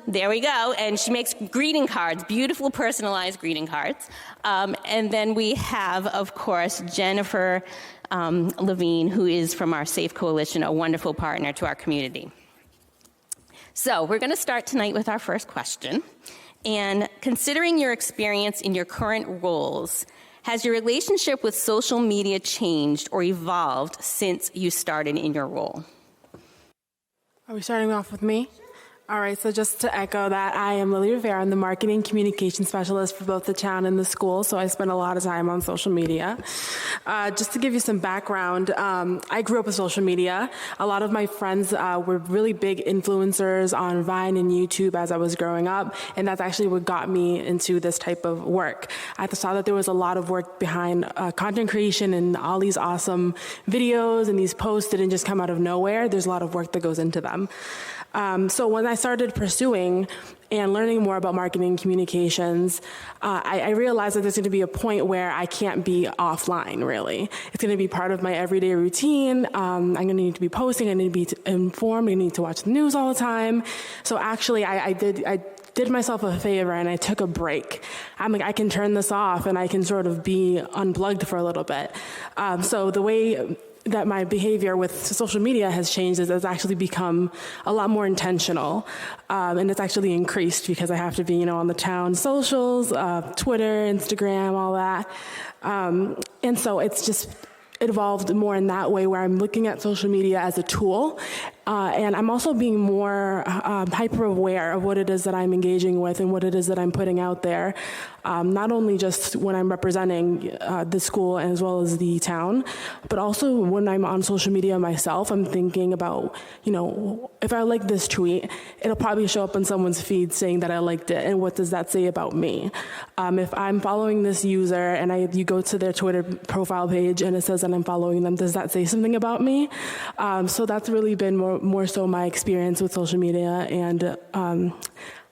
There we go. And she makes greeting cards, beautiful personalized greeting cards. And then we have, of course, Jennifer Levine, who is from our SAFE Coalition, a wonderful partner to our community. So we're going to start tonight with our first question. And considering your experience in your current roles, has your relationship with social media changed or evolved since you started in your role? Are we starting off with me? All right, so just to echo that, I am Lily Rivera. I'm the Marketing Communication Specialist for both the town and the school, so I spend a lot of time on social media. Just to give you some background, I grew up with social media. A lot of my friends were really big influencers on Vine and YouTube as I was growing up, and that's actually what got me into this type of work. I saw that there was a lot of work behind content creation and all these awesome videos, and these posts didn't just come out of nowhere. There's a lot of work that goes into them. So when I started pursuing and learning more about marketing communications, I realized that there's going to be a point where I can't be offline, really. It's going to be part of my everyday routine. I'm going to need to be posting. I need to be informed. I need to watch the news all the time. So actually, I did myself a favor and I took a break. I'm like, I can turn this off and I can sort of be unplugged for a little bit. So the way that my behavior with social media has changed is it's actually become a lot more intentional. And it's actually increased because I have to be, on the town socials, Twitter, Instagram, all that. And so it evolved more in that way where I'm looking at social media as a tool. And I'm also being more hyper aware of what it is that I'm engaging with and what it is that I'm putting out there. Not only just when I'm representing the school as well as the town, but also when I'm on social media myself, I'm thinking about, if I like this tweet, it'll probably show up on someone's feed saying that I liked it. And what does that say about me? If I'm following this user and you go to their Twitter profile page and it says that I'm following them, does that say something about me? So that's really been more so my experience with social media and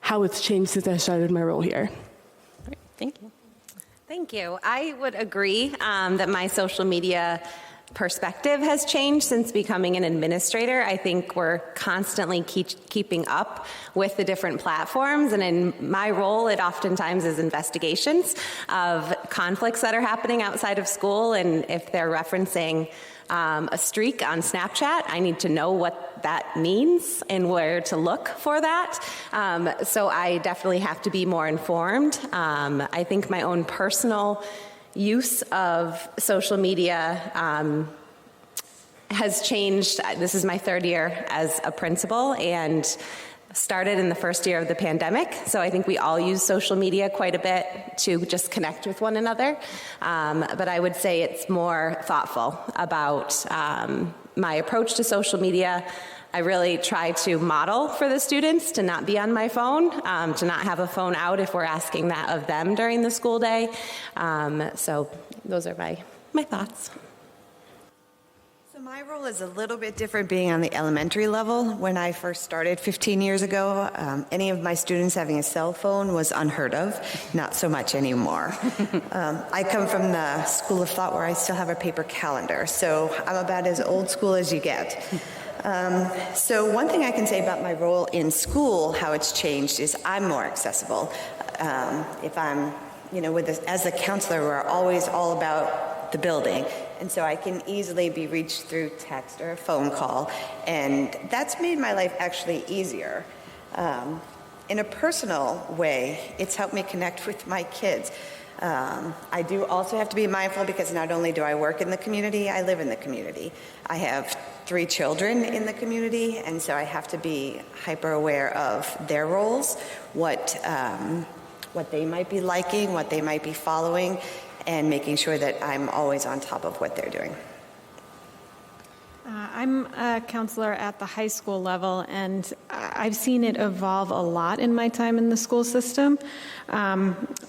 how it's changed since I started my role here. Great. Thank you. Thank you. I would agree that my social media perspective has changed since becoming an administrator. I think we're constantly keeping up with the different platforms, and in my role, it oftentimes is investigations of conflicts that are happening outside of school, and if they're referencing a streak on Snapchat, I need to know what that means and where to look for that. So I definitely have to be more informed. I think my own personal use of social media has changed. This is my third year as a principal and started in the first year of the pandemic. So I think we all use social media quite a bit to just connect with one another. But I would say it's more thoughtful about my approach to social media. I really try to model for the students to not be on my phone, to not have a phone out if we're asking that of them during the school day. So those are my thoughts. So my role is a little bit different being on the elementary level. When I first started 15 years ago, any of my students having a cell phone was unheard of, not so much anymore. I come from the school of thought where I still have a paper calendar, so I'm about as old school as you get. So one thing I can say about my role in school, how it's changed, is I'm more accessible. If I'm, as a counselor, we're always all about the building. And so I can easily be reached through text or a phone call. And that's made my life actually easier. In a personal way, it's helped me connect with my kids. I do also have to be mindful because not only do I work in the community, I live in the community. I have 3 children in the community, and so I have to be hyper aware of their roles, what they might be liking, what they might be following, and making sure that I'm always on top of what they're doing. I'm a counselor at the high school level, and I've seen it evolve a lot in my time in the school system.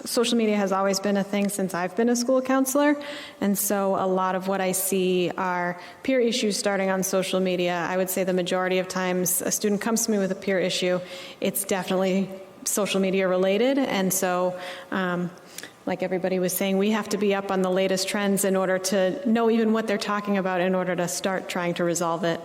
Social media has always been a thing since I've been a school counselor, and so a lot of what I see are peer issues starting on social media. I would say the majority of times a student comes to me with a peer issue, it's definitely social media related, and so like everybody was saying, we have to be up on the latest trends in order to know even what they're talking about in order to start trying to resolve it.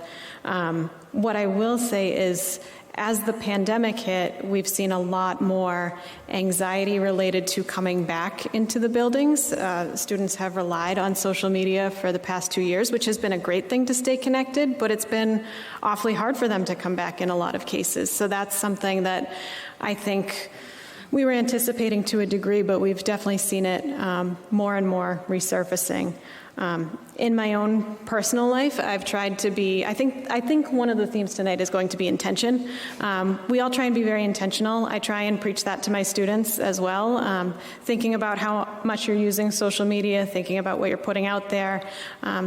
What I will say is, as the pandemic hit, we've seen a lot more anxiety related to coming back into the buildings. Students have relied on social media for the past 2 years, which has been a great thing to stay connected, but it's been awfully hard for them to come back in a lot of cases. So that's something that I think we were anticipating to a degree, but we've definitely seen it more and more resurfacing. In my own personal life, I've tried to be, I think one of the themes tonight is going to be intention. We all try and be very intentional. I try and preach that to my students as well, thinking about how much you're using social media, thinking about what you're putting out there,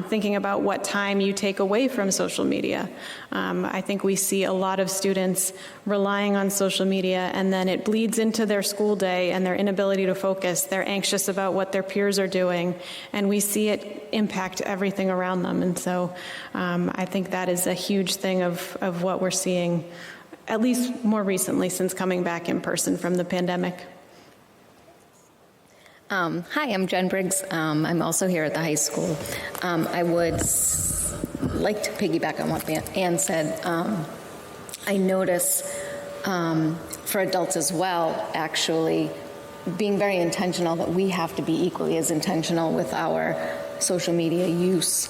thinking about what time you take away from social media. I think we see a lot of students relying on social media, and then it bleeds into their school day and their inability to focus. They're anxious about what their peers are doing, and we see it impact everything around them. And so I think that is a huge thing of what we're seeing, at least more recently since coming back in person from the pandemic. Hi, I'm Jen Briggs. I'm also here at the high school. I would like to piggyback on what Ann said. I notice for adults as well, actually, being very intentional that we have to be equally as intentional with our social media use.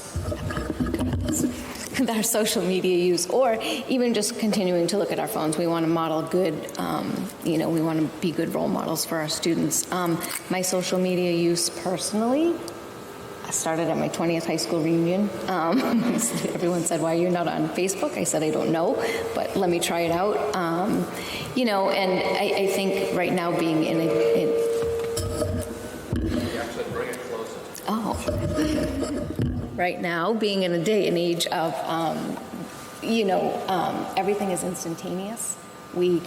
with our social media use, or even just continuing to look at our phones. We want to model good, we want to be good role models for our students. My social media use personally, I started at my 20th high school reunion. Everyone said, why are you not on Facebook? I said, I don't know, but let me try it out. And I think right now being in right now being in a day and age of, everything is instantaneous. We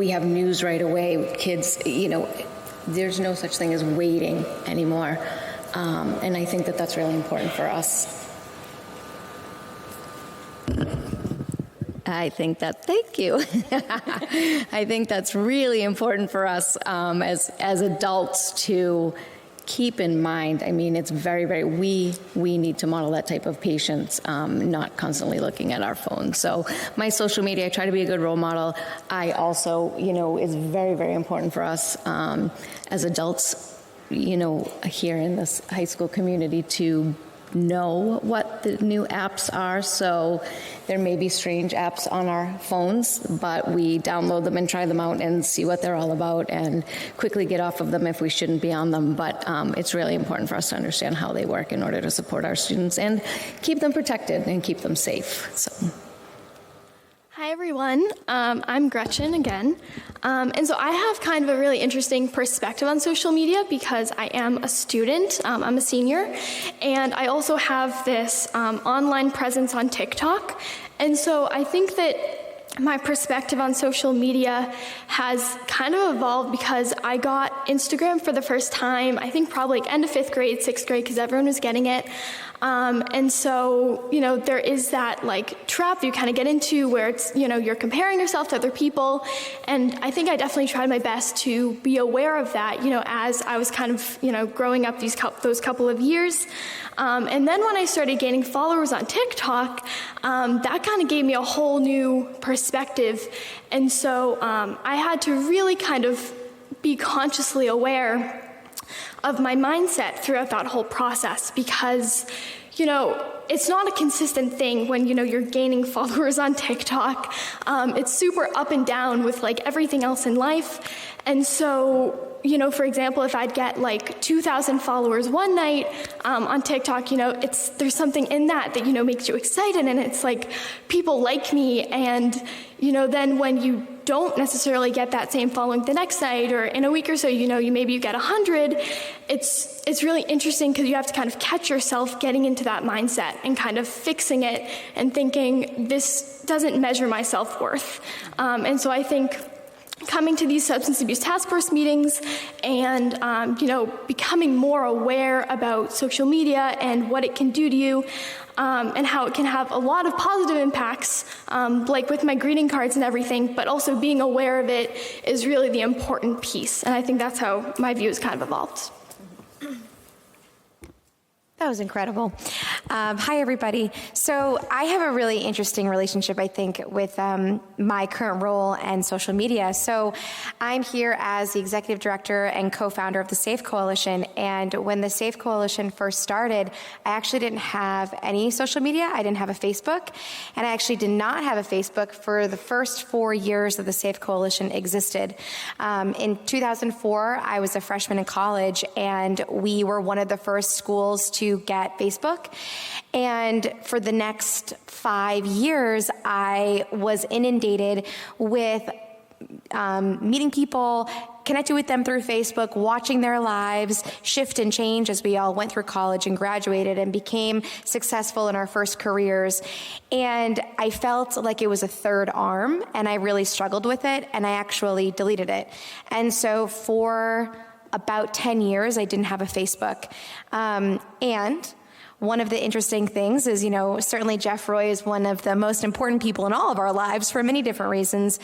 have news right away. Kids, there's no such thing as waiting anymore. And I think that that's really important for us. Thank you. I think that's really important for us as adults to keep in mind. I mean, it's very, very, we need to model that type of patience, not constantly looking at our phones. So my social media, I try to be a good role model. I also, is very, very important for us as adults, here in this high school community to know what the new apps are. So there may be strange apps on our phones, but we download them and try them out and see what they're all about and quickly get off of them if we shouldn't be on them. But it's really important for us to understand how they work in order to support our students and keep them protected and keep them safe. So. Hi, everyone. I'm Gretchen again. And so I have kind of a really interesting perspective on social media because I am a student. I'm a senior. And I also have this online presence on TikTok. And so I think that my perspective on social media has kind of evolved because I got Instagram for the first time, I think probably end of 5th grade, 6th grade, because everyone was getting it. And so, there is that trap you kind of get into where it's, you're comparing yourself to other people. And I think I definitely tried my best to be aware of that, as I was kind of, growing up those couple of years. And then when I started gaining followers on TikTok, that kind of gave me a whole new perspective. And so I had to really kind of be consciously aware of my mindset throughout that whole process because, it's not a consistent thing when, you're gaining followers on TikTok. It's super up and down with everything else in life. And so, for example, if I'd get 2,000 followers one night on TikTok, there's something in that makes you excited, and it's people like me, and then when you don't necessarily get that same following the next night or in a week or so, maybe you get 100. It's really interesting because you have to kind of catch yourself getting into that mindset and kind of fixing it and thinking this doesn't measure my self-worth. And so I think coming to these substance abuse task force meetings and, becoming more aware about social media and what it can do to you, and how it can have a lot of positive impacts, like with my greeting cards and everything, but also being aware of it is really the important piece. And I think that's how my view has kind of evolved. That was incredible. Hi, everybody. So I have a really interesting relationship, I think, with my current role and social media. So I'm here as the executive director and co-founder of the SAFE Coalition. And when the SAFE Coalition first started, I actually didn't have any social media. I didn't have a Facebook. And I actually did not have a Facebook for the first 4 years that the SAFE Coalition existed. In 2004, I was a freshman in college, and we were one of the first schools to get Facebook. And for the next 5 years, I was inundated with meeting people, connecting with them through Facebook, watching their lives shift and change as we all went through college and graduated and became successful in our first careers. And I felt like it was a third arm, and I really struggled with it, and I actually deleted it. And so for about 10 years, I didn't have a Facebook. And one of the interesting things is, certainly Jeff Roy is one of the most important people in all of our lives for many different reasons.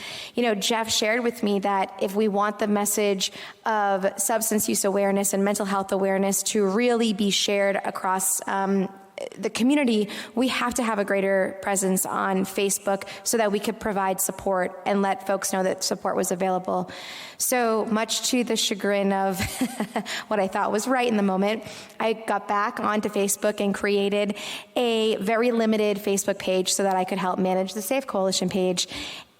Jeff shared with me that if we want the message of substance use awareness and mental health awareness to really be shared across the community, we have to have a greater presence on Facebook so that we could provide support and let folks know that support was available. So much to the chagrin of what I thought was right in the moment, I got back onto Facebook and created a very limited Facebook page so that I could help manage the Safe Coalition page.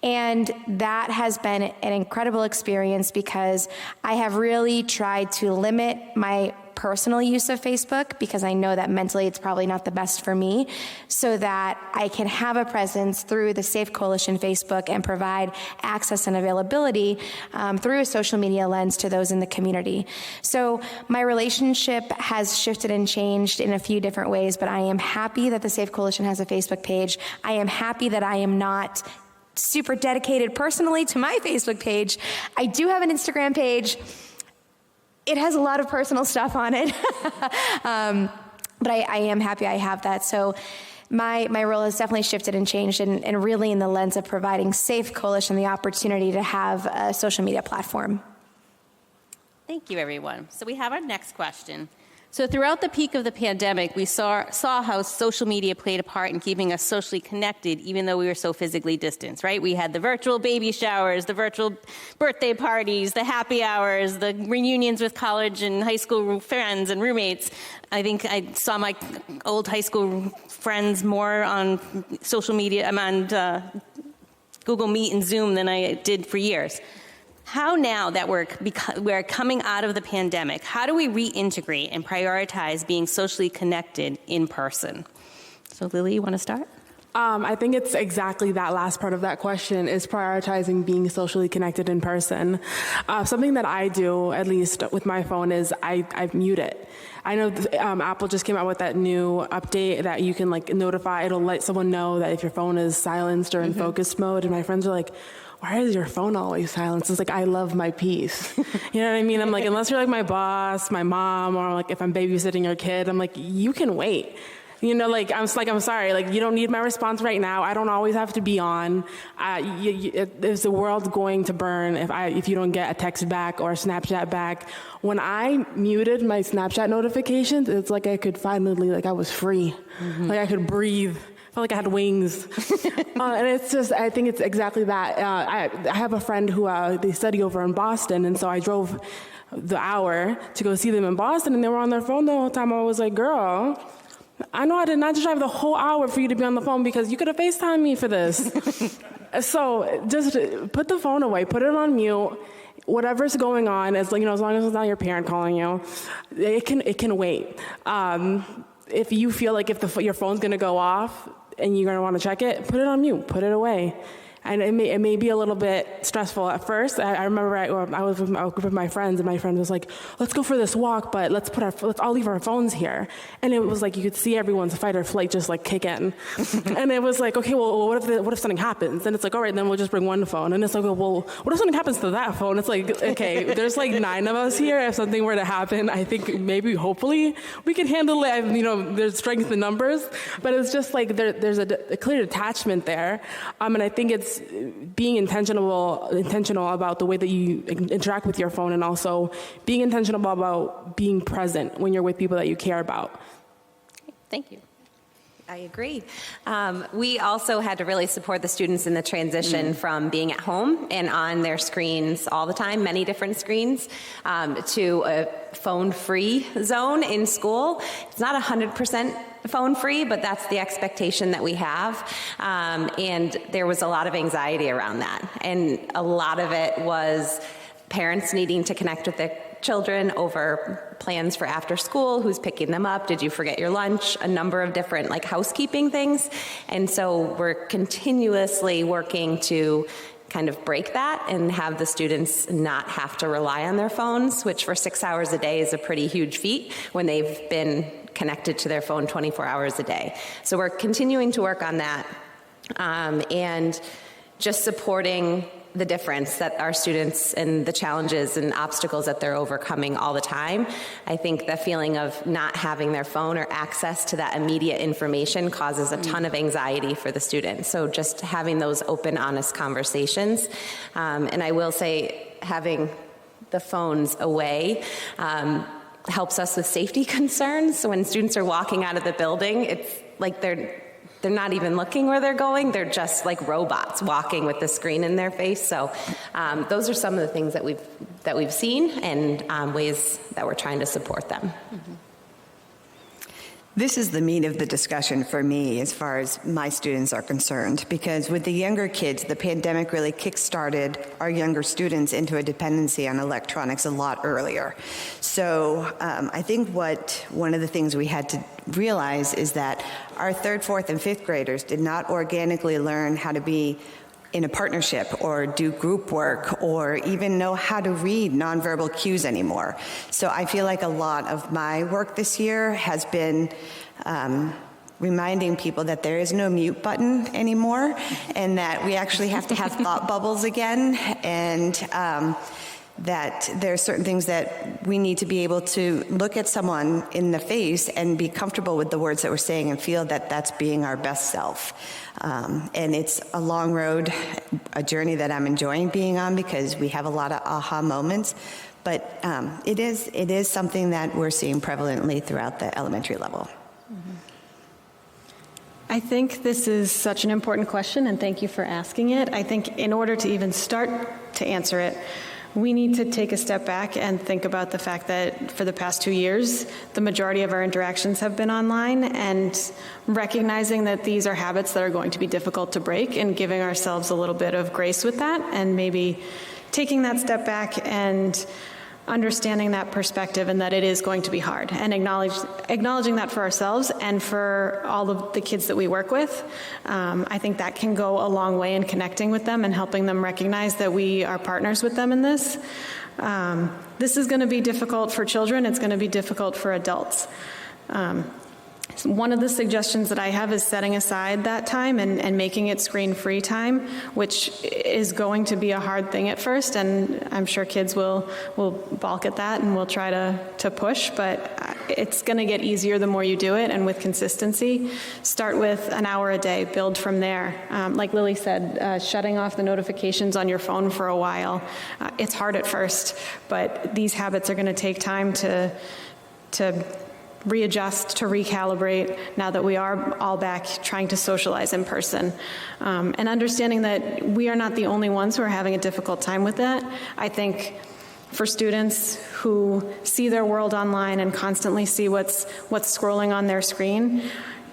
And that has been an incredible experience because I have really tried to limit my personal use of Facebook because I know that mentally it's probably not the best for me, so that I can have a presence through the Safe Coalition Facebook and provide access and availability through a social media lens to those in the community. So my relationship has shifted and changed in a few different ways, but I am happy that the Safe Coalition has a Facebook page. I am happy that I am not super dedicated personally to my Facebook page. I do have an Instagram page. It has a lot of personal stuff on it, but I am happy I have that. So my role has definitely shifted and changed, and really in the lens of providing Safe Coalition the opportunity to have a social media platform. Thank you, everyone. So we have our next question. So throughout the peak of the pandemic, we saw how social media played a part in keeping us socially connected, even though we were so physically distanced, right? We had the virtual baby showers, the virtual birthday parties, the happy hours, the reunions with college and high school friends and roommates. I think I saw my old high school friends more on social media, I'm on Google Meet and Zoom than I did for years. How now that we're coming out of the pandemic, how do we reintegrate and prioritize being socially connected in person? So Lily, you want to start? I think it's exactly that last part of that question is prioritizing being socially connected in person. Something that I do, at least with my phone, is I mute it. I know Apple just came out with that new update that you can notify. It'll let someone know that if your phone is silenced or in focus mode. And my friends are like, why is your phone always silenced? It's I love my peace. You know what I mean? I'm unless you're my boss, my mom, or if I'm babysitting your kid, I'm you can wait. You know, I'm sorry, you don't need my response right now. I don't always have to be on. Is the world going to burn if you don't get a text back or a Snapchat back? When I muted my Snapchat notifications, it's I could finally, I was free. I could breathe. I felt I had wings. And it's just, I think it's exactly that. I have a friend who they study over in Boston, and so I drove the hour to go see them in Boston, and they were on their phone the whole time. I was like, girl, I know I did not just drive the whole hour for you to be on the phone because you could have FaceTimed me for this. So just put the phone away, put it on mute. Whatever's going on, as long as it's not your parent calling you, it can wait. If you feel if your phone's going to go off and you're going to want to check it, put it on mute, put it away. And it may be a little bit stressful at first. I remember I was with a group of my friends, and my friend was like, let's go for this walk, but let's all leave our phones here. And it was you could see everyone's fight or flight just kick in. And it was okay, well, what if something happens? And it's all right, then we'll just bring one phone. And it's well, what if something happens to that phone? It's okay, there's 9 of us here. If something were to happen, I think maybe, hopefully, we can handle it. There's strength in numbers, but it's just there's a clear detachment there. And I think it's being intentional about the way that you interact with your phone, and also being intentional about being present when you're with people that you care about. Thank you. I agree. We also had to really support the students in the transition from being at home and on their screens all the time, many different screens, to a phone-free zone in school. It's not 100% phone-free, but that's the expectation that we have. And there was a lot of anxiety around that. And a lot of it was parents needing to connect with their children over plans for after school, who's picking them up, did you forget your lunch, a number of different housekeeping things. And so we're continuously working to kind of break that and have the students not have to rely on their phones, which for 6 hours a day is a pretty huge feat when they've been connected to their phone 24 hours a day. So we're continuing to work on that, and just supporting the difference that our students and the challenges and obstacles that they're overcoming all the time. I think the feeling of not having their phone or access to that immediate information causes a ton of anxiety for the students. So just having those open, honest conversations. And I will say, having the phones away, helps us with safety concerns. So when students are walking out of the building, it's like they're not even looking where they're going. They're just like robots walking with the screen in their face. So those are some of the things that we've seen and ways that we're trying to support them. Mm-hmm. This is the meat of the discussion for me as far as my students are concerned, because with the younger kids, the pandemic really kick-started our younger students into a dependency on electronics a lot earlier. So I think one of the things we had to realize is that our 3rd, 4th, and 5th graders did not organically learn how to be in a partnership or do group work or even know how to read nonverbal cues anymore. So I feel like a lot of my work this year has been reminding people that there is no mute button anymore and that we actually have to have thought bubbles again, and that there are certain things that we need to be able to look at someone in the face and be comfortable with the words that we're saying and feel that that's being our best self. And it's a long road, a journey that I'm enjoying being on because we have a lot of aha moments, but it is something that we're seeing prevalently throughout the elementary level. Mm-hmm. I think this is such an important question, and thank you for asking it. I think in order to even start to answer it, we need to take a step back and think about the fact that for the past 2 years, the majority of our interactions have been online, and recognizing that these are habits that are going to be difficult to break and giving ourselves a little bit of grace with that, and maybe taking that step back and understanding that perspective and that it is going to be hard, and acknowledging that for ourselves and for all of the kids that we work with. I think that can go a long way in connecting with them and helping them recognize that we are partners with them in this. This is going to be difficult for children. It's going to be difficult for adults. One of the suggestions that I have is setting aside that time and making it screen-free time, which is going to be a hard thing at first, and I'm sure kids will balk at that and will try to push, but it's going to get easier the more you do it, and with consistency. Start with an hour a day, build from there. Like Lily said, shutting off the notifications on your phone for a while. It's hard at first, but these habits are going to take time to readjust, to recalibrate now that we are all back trying to socialize in person. And understanding that we are not the only ones who are having a difficult time with that. I think for students who see their world online and constantly see what's scrolling on their screen,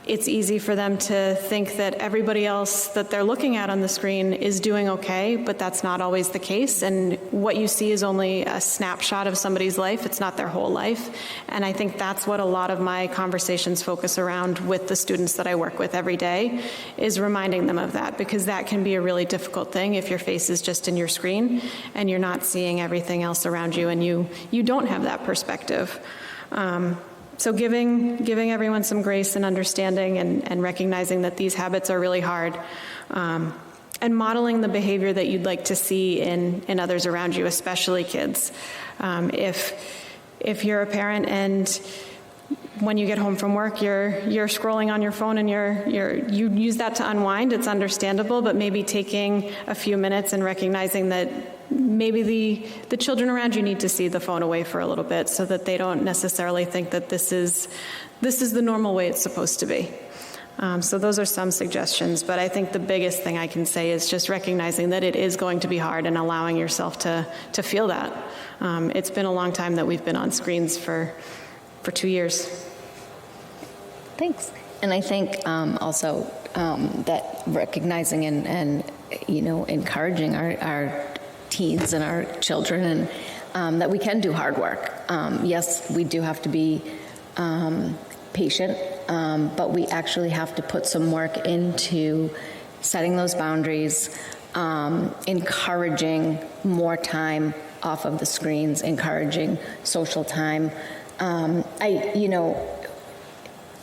it's easy for them to think that everybody else that they're looking at on the screen is doing okay, but that's not always the case. And what you see is only a snapshot of somebody's life. It's not their whole life. And I think that's what a lot of my conversations focus around with the students that I work with every day, is reminding them of that, because that can be a really difficult thing if your face is just in your screen and you're not seeing everything else around you, and you don't have that perspective. So giving everyone some grace and understanding, and recognizing that these habits are really hard, and modeling the behavior that you'd like to see in others around you, especially kids. If you're a parent and when you get home from work, you're scrolling on your phone and you use that to unwind, it's understandable, but maybe taking a few minutes and recognizing that maybe the children around you need to see the phone away for a little bit, so that they don't necessarily think that this is the normal way it's supposed to be. So those are some suggestions, but I think the biggest thing I can say is just recognizing that it is going to be hard and allowing yourself to feel that. It's been a long time that we've been on screens for 2 years. Thanks. And I think also that recognizing and encouraging our teens and our children, and that we can do hard work. Yes, we do have to be patient, but we actually have to put some work into setting those boundaries, encouraging more time off of the screens, encouraging social time.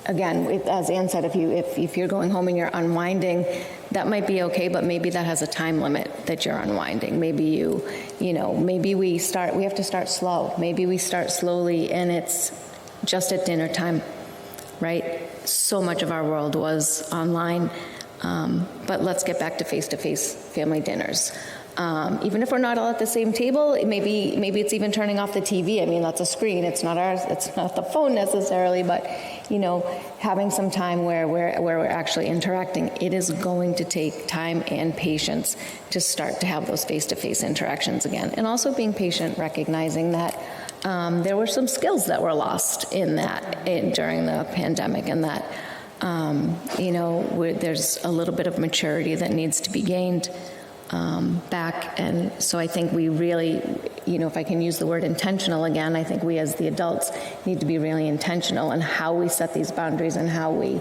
Again, as Ann said, if you're going home and you're unwinding, that might be okay, but maybe that has a time limit that you're unwinding. Maybe maybe we have to start slow. Maybe we start slowly and it's just at dinner time, right? So much of our world was online, but let's get back to face-to-face family dinners. Even if we're not all at the same table, maybe it's even turning off the TV. I mean, that's a screen. It's not ours. It's not the phone necessarily, but having some time where we're actually interacting. It is going to take time and patience to start to have those face-to-face interactions again, and also being patient, recognizing that there were some skills that were lost in that during the pandemic, and that there's a little bit of maturity that needs to be gained back. And so I think we really, if I can use the word intentional again, I think we as the adults need to be really intentional in how we set these boundaries and how we,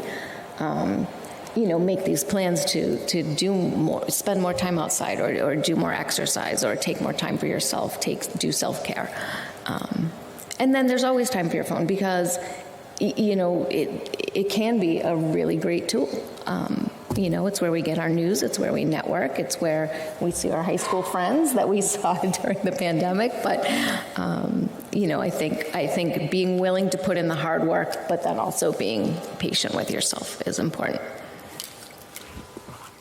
make these plans to do more, spend more time outside, or do more exercise, or take more time for yourself, do self-care. And then there's always time for your phone, because it can be a really great tool. It's where we get our news, it's where we network, it's where we see our high school friends that we saw during the pandemic. But I think being willing to put in the hard work, but then also being patient with yourself is important.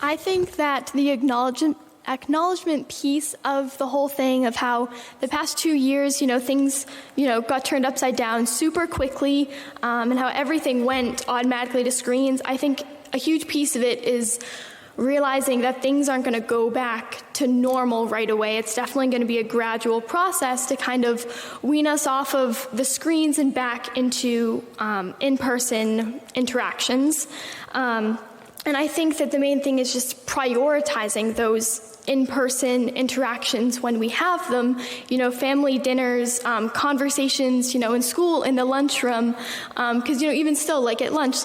I think that the acknowledgement piece of the whole thing, of how the past 2 years, things, got turned upside down super quickly, and how everything went automatically to screens. I think a huge piece of it is realizing that things aren't going to go back to normal right away. It's definitely going to be a gradual process to kind of wean us off of the screens and back into in-person interactions. And I think that the main thing is just prioritizing those in-person interactions when we have them, family dinners, conversations, in school, in the lunchroom, because, even still, like at lunch,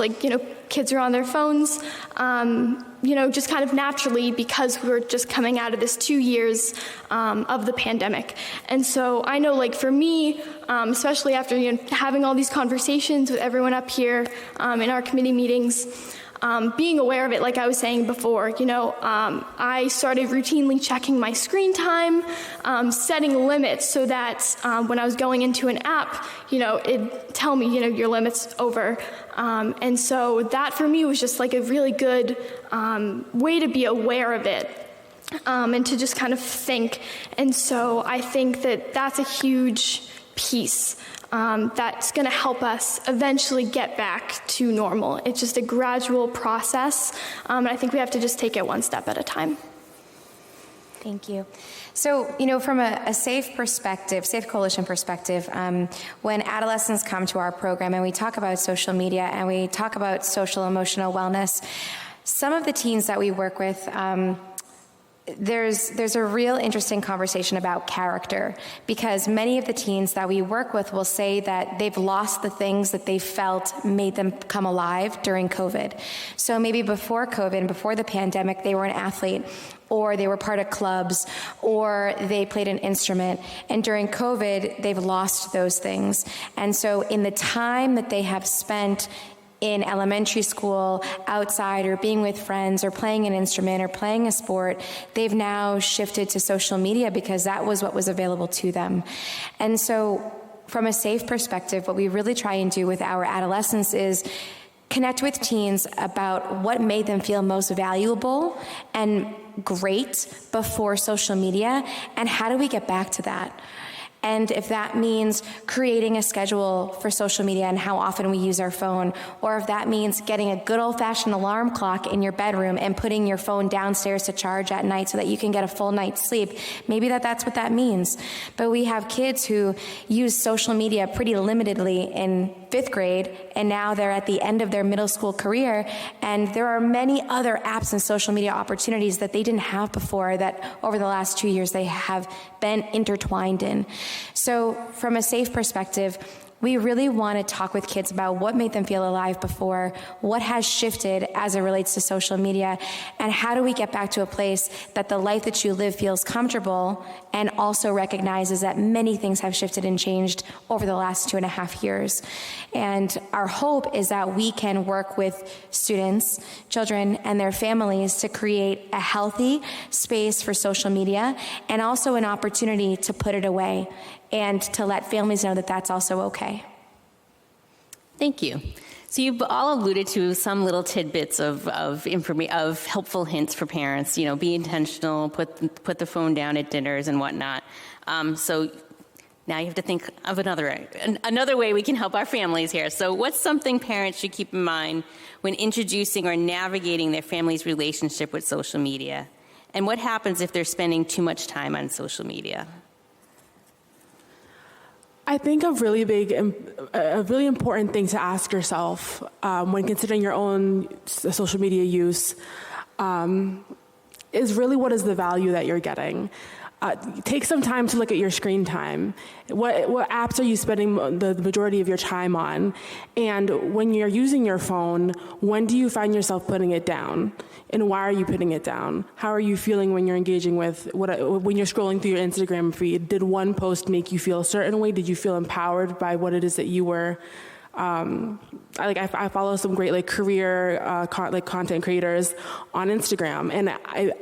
kids are on their phones, just kind of naturally, because we're just coming out of this 2 years of the pandemic. And so I know, for me, especially after, having all these conversations with everyone up here in our committee meetings, being aware of it, like I was saying before, I started routinely checking my screen time, setting limits so that when I was going into an app, it'd tell me, your limit's over. And so that for me was just a really good way to be aware of it. And to just kind of think. And so I think that that's a huge piece that's going to help us eventually get back to normal. It's just a gradual process, and I think we have to just take it one step at a time. Thank you. So, from a safe perspective, Safe Coalition perspective, when adolescents come to our program and we talk about social media and we talk about social emotional wellness, some of the teens that we work with, there's a real interesting conversation about character, because many of the teens that we work with will say that they've lost the things that they felt made them come alive during COVID. So maybe before COVID, before the pandemic, they were an athlete, or they were part of clubs, or they played an instrument. And during COVID, they've lost those things. And so in the time that they have spent in elementary school, outside, or being with friends, or playing an instrument, or playing a sport, they've now shifted to social media because that was what was available to them. And so from a safe perspective, what we really try and do with our adolescents is connect with teens about what made them feel most valuable and great before social media, and how do we get back to that? And if that means creating a schedule for social media and how often we use our phone, or if that means getting a good old-fashioned alarm clock in your bedroom and putting your phone downstairs to charge at night so that you can get a full night's sleep, maybe that's what that means. But we have kids who use social media pretty limitedly in 5th grade, and now they're at the end of their middle school career, and there are many other apps and social media opportunities that they didn't have before, that over the last 2 years they have been intertwined in. So from a safe perspective, we really want to talk with kids about what made them feel alive before, what has shifted as it relates to social media, and how do we get back to a place that the life that you live feels comfortable and also recognizes that many things have shifted and changed over the last 2.5 years. And our hope is that we can work with students, children, and their families to create a healthy space for social media, and also an opportunity to put it away, and to let families know that that's also okay. Thank you. So you've all alluded to some little tidbits of helpful hints for parents. You know, be intentional, put the phone down at dinners and whatnot. So now you have to think of another way we can help our families here. So what's something parents should keep in mind when introducing or navigating their family's relationship with social media? And what happens if they're spending too much time on social media? I think a really important thing to ask yourself when considering your own social media use is really, what is the value that you're getting? Take some time to look at your screen time. What apps are you spending the majority of your time on? And when you're using your phone, when do you find yourself putting it down? And why are you putting it down? How are you feeling when you're engaging with, when you're scrolling through your Instagram feed? Did one post make you feel a certain way? Did you feel empowered by what it is that you were? I follow some great career content creators on Instagram, and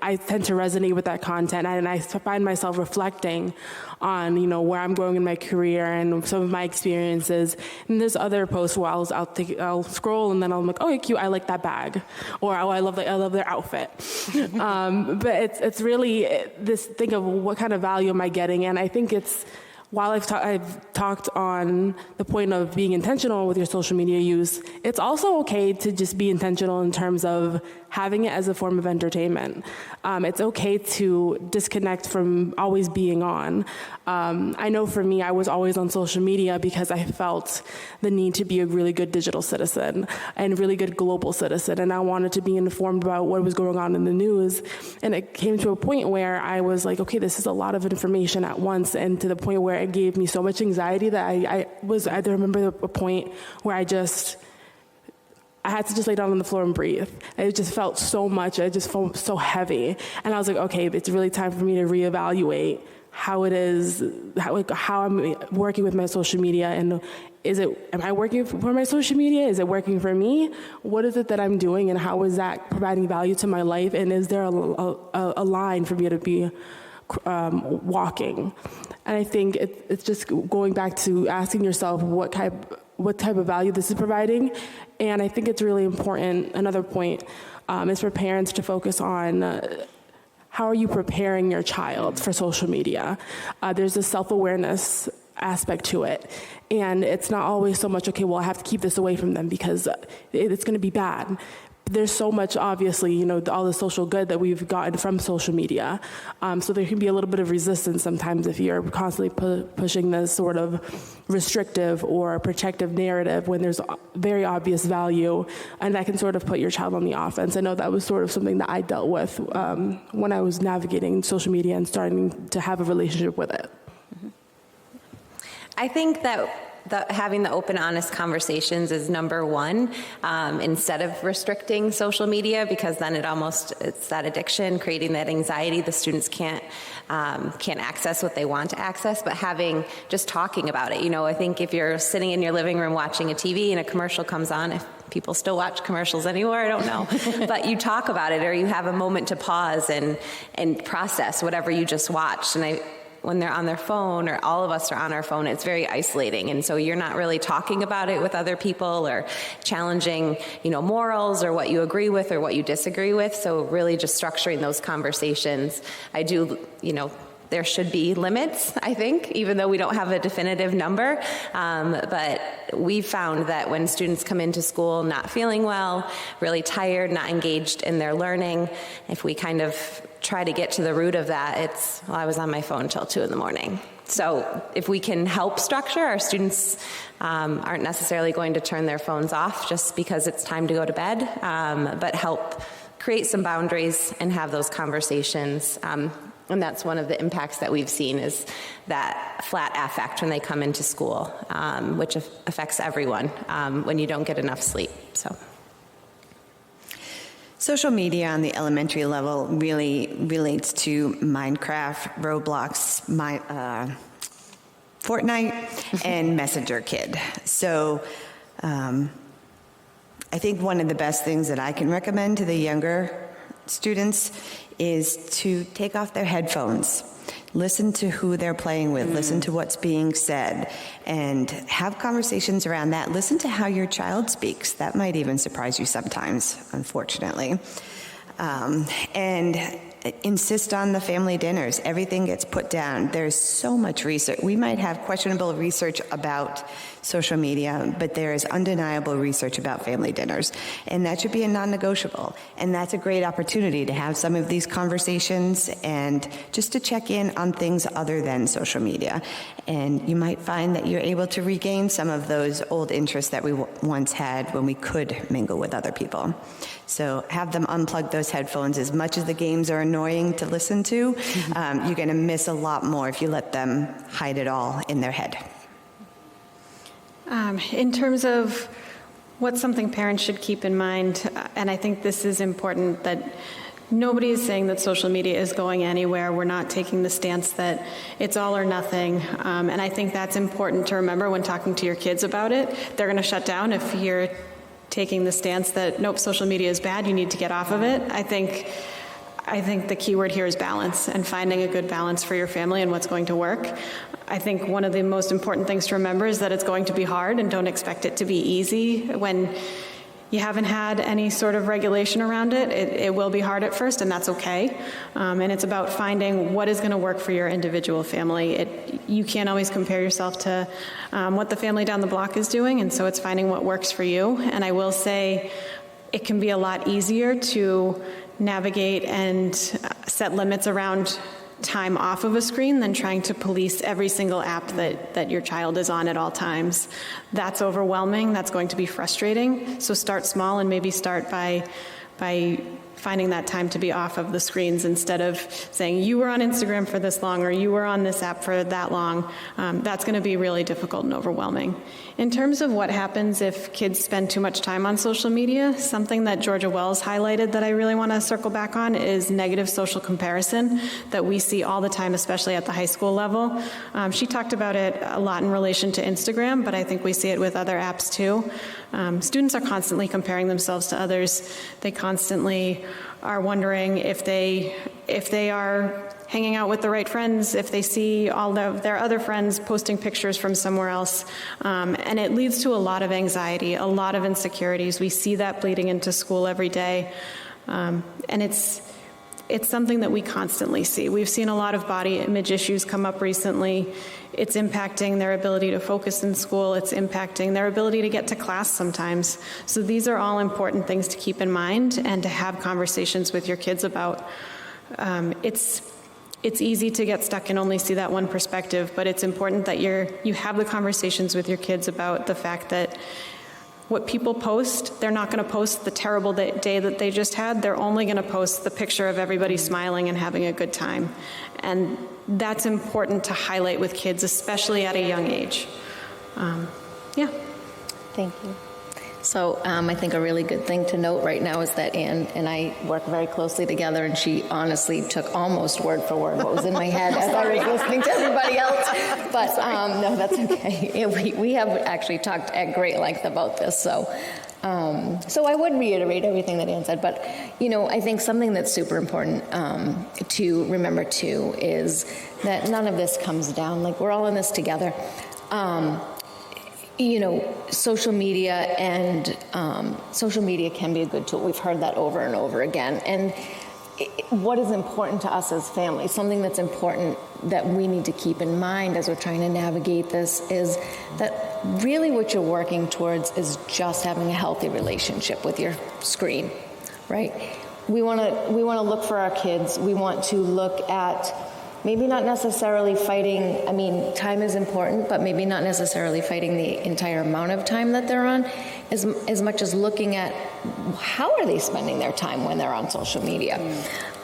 I tend to resonate with that content, and I find myself reflecting on where I'm going in my career and some of my experiences. And there's other posts where I'll scroll and then I'm like, oh, cute, I like that bag, or oh, I love their outfit. But it's really this thing of what kind of value am I getting, and I think it's. While I've talked on the point of being intentional with your social media use, it's also okay to just be intentional in terms of having it as a form of entertainment. It's okay to disconnect from always being on. I know for me, I was always on social media because I felt the need to be a really good digital citizen and really good global citizen, and I wanted to be informed about what was going on in the news. And it came to a point where I was like, okay, this is a lot of information at once, and to the point where it gave me so much anxiety that I remember a point where I had to just lay down on the floor and breathe. It just felt so much. I just felt so heavy. And I was like, okay, it's really time for me to reevaluate how it is, how I'm working with my social media. And am I working for my social media? Is it working for me? What is it that I'm doing, and how is that providing value to my life? And is there a line for me to be walking? And I think it's just going back to asking yourself what type of value this is providing. And I think it's really important. Another point is for parents to focus on how are you preparing your child for social media. There's a self-awareness aspect to it. And it's not always so much, okay, well, I have to keep this away from them because it's going to be bad. There's so much, obviously, all the social good that we've gotten from social media. So there can be a little bit of resistance sometimes if you're constantly pushing this sort of restrictive or protective narrative when there's very obvious value, and that can sort of put your child on the offense. I know that was sort of something that I dealt with when I was navigating social media and starting to have a relationship with it. I think that having the open, honest conversations is number one, instead of restricting social media, because then it's that addiction, creating that anxiety. The students can't access what they want to access, but just talking about it. I think if you're sitting in your living room watching a TV and a commercial comes on, if people still watch commercials anymore, I don't know, but you talk about it, or you have a moment to pause and process whatever you just watched. And when they're on their phone, or all of us are on our phone, it's very isolating. And so you're not really talking about it with other people or challenging, morals or what you agree with or what you disagree with. So really just structuring those conversations. There should be limits, I think, even though we don't have a definitive number. But we've found that when students come into school not feeling well, really tired, not engaged in their learning, if we kind of try to get to the root of that, I was on my phone until 2 a.m. So if we can help structure, our students aren't necessarily going to turn their phones off just because it's time to go to bed, but help create some boundaries and have those conversations. And that's one of the impacts that we've seen, is that flat affect when they come into school, which affects everyone when you don't get enough sleep. So. Social media on the elementary level really relates to Minecraft, Roblox, Fortnite, and Messenger Kid. So I think one of the best things that I can recommend to the younger students is to take off their headphones. Listen to who they're playing with, listen to what's being said, and have conversations around that. Listen to how your child speaks. That might even surprise you sometimes, unfortunately. And insist on the family dinners. Everything gets put down. There's so much research. We might have questionable research about social media, but there is undeniable research about family dinners. And that should be a non-negotiable. And that's a great opportunity to have some of these conversations and just to check in on things other than social media. And you might find that you're able to regain some of those old interests that we once had when we could mingle with other people. So have them unplug those headphones. As much as the games are annoying to listen to, you're going to miss a lot more if you let them hide it all in their head. In terms of what's something parents should keep in mind, and I think this is important, that nobody is saying that social media is going anywhere. We're not taking the stance that it's all or nothing. And I think that's important to remember when talking to your kids about it. They're going to shut down if you're taking the stance that, nope, social media is bad, you need to get off of it. I think the key word here is balance, and finding a good balance for your family and what's going to work. I think one of the most important things to remember is that it's going to be hard, and don't expect it to be easy. When you haven't had any sort of regulation around it, it will be hard at first, and that's okay. And it's about finding what is going to work for your individual family. You can't always compare yourself to what the family down the block is doing, and so it's finding what works for you. And I will say it can be a lot easier to navigate and set limits around time off of a screen than trying to police every single app that your child is on at all times. That's overwhelming. That's going to be frustrating. So start small and maybe start by finding that time to be off of the screens instead of saying you were on Instagram for this long or you were on this app for that long. That's going to be really difficult and overwhelming. In terms of what happens if kids spend too much time on social media, something that Georgia Wells highlighted that I really want to circle back on is negative social comparison that we see all the time, especially at the high school level. She talked about it a lot in relation to Instagram, but I think we see it with other apps too. Students are constantly comparing themselves to others. They constantly are wondering if they are hanging out with the right friends, if they see all of their other friends posting pictures from somewhere else. And it leads to a lot of anxiety, a lot of insecurities. We see that bleeding into school every day. And it's something that we constantly see. We've seen a lot of body image issues come up recently. It's impacting their ability to focus in school. It's impacting their ability to get to class sometimes. So these are all important things to keep in mind and to have conversations with your kids about. It's easy to get stuck and only see that one perspective, but it's important that you have the conversations with your kids about the fact that what people post, they're not going to post the terrible day that they just had. They're only going to post the picture of everybody smiling and having a good time. And that's important to highlight with kids, especially at a young age. Yeah. Thank you. So I think a really good thing to note right now is that Ann and I work very closely together, and she honestly took almost word for word what was in my head as I was listening to everybody else. But no, that's okay. We have actually talked at great length about this. So I would reiterate everything that Ann said. But, I think something that's super important to remember, too, is that none of this comes down. Like, we're all in this together. Social media can be a good tool. We've heard that over and over again. And what is important to us as families, something that's important that we need to keep in mind as we're trying to navigate this, is that really what you're working towards is just having a healthy relationship with your screen, right? We want to look for our kids. We want to look at maybe not necessarily fighting, time is important, but maybe not necessarily fighting the entire amount of time that they're on, as much as looking at how are they spending their time when they're on social media.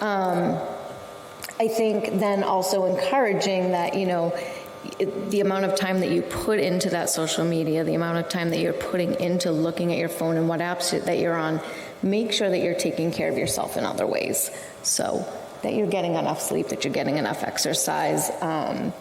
I think then also encouraging that, the amount of time that you put into that social media, the amount of time that you're putting into looking at your phone and what apps that you're on, make sure that you're taking care of yourself in other ways. So that you're getting enough sleep, that you're getting enough exercise. As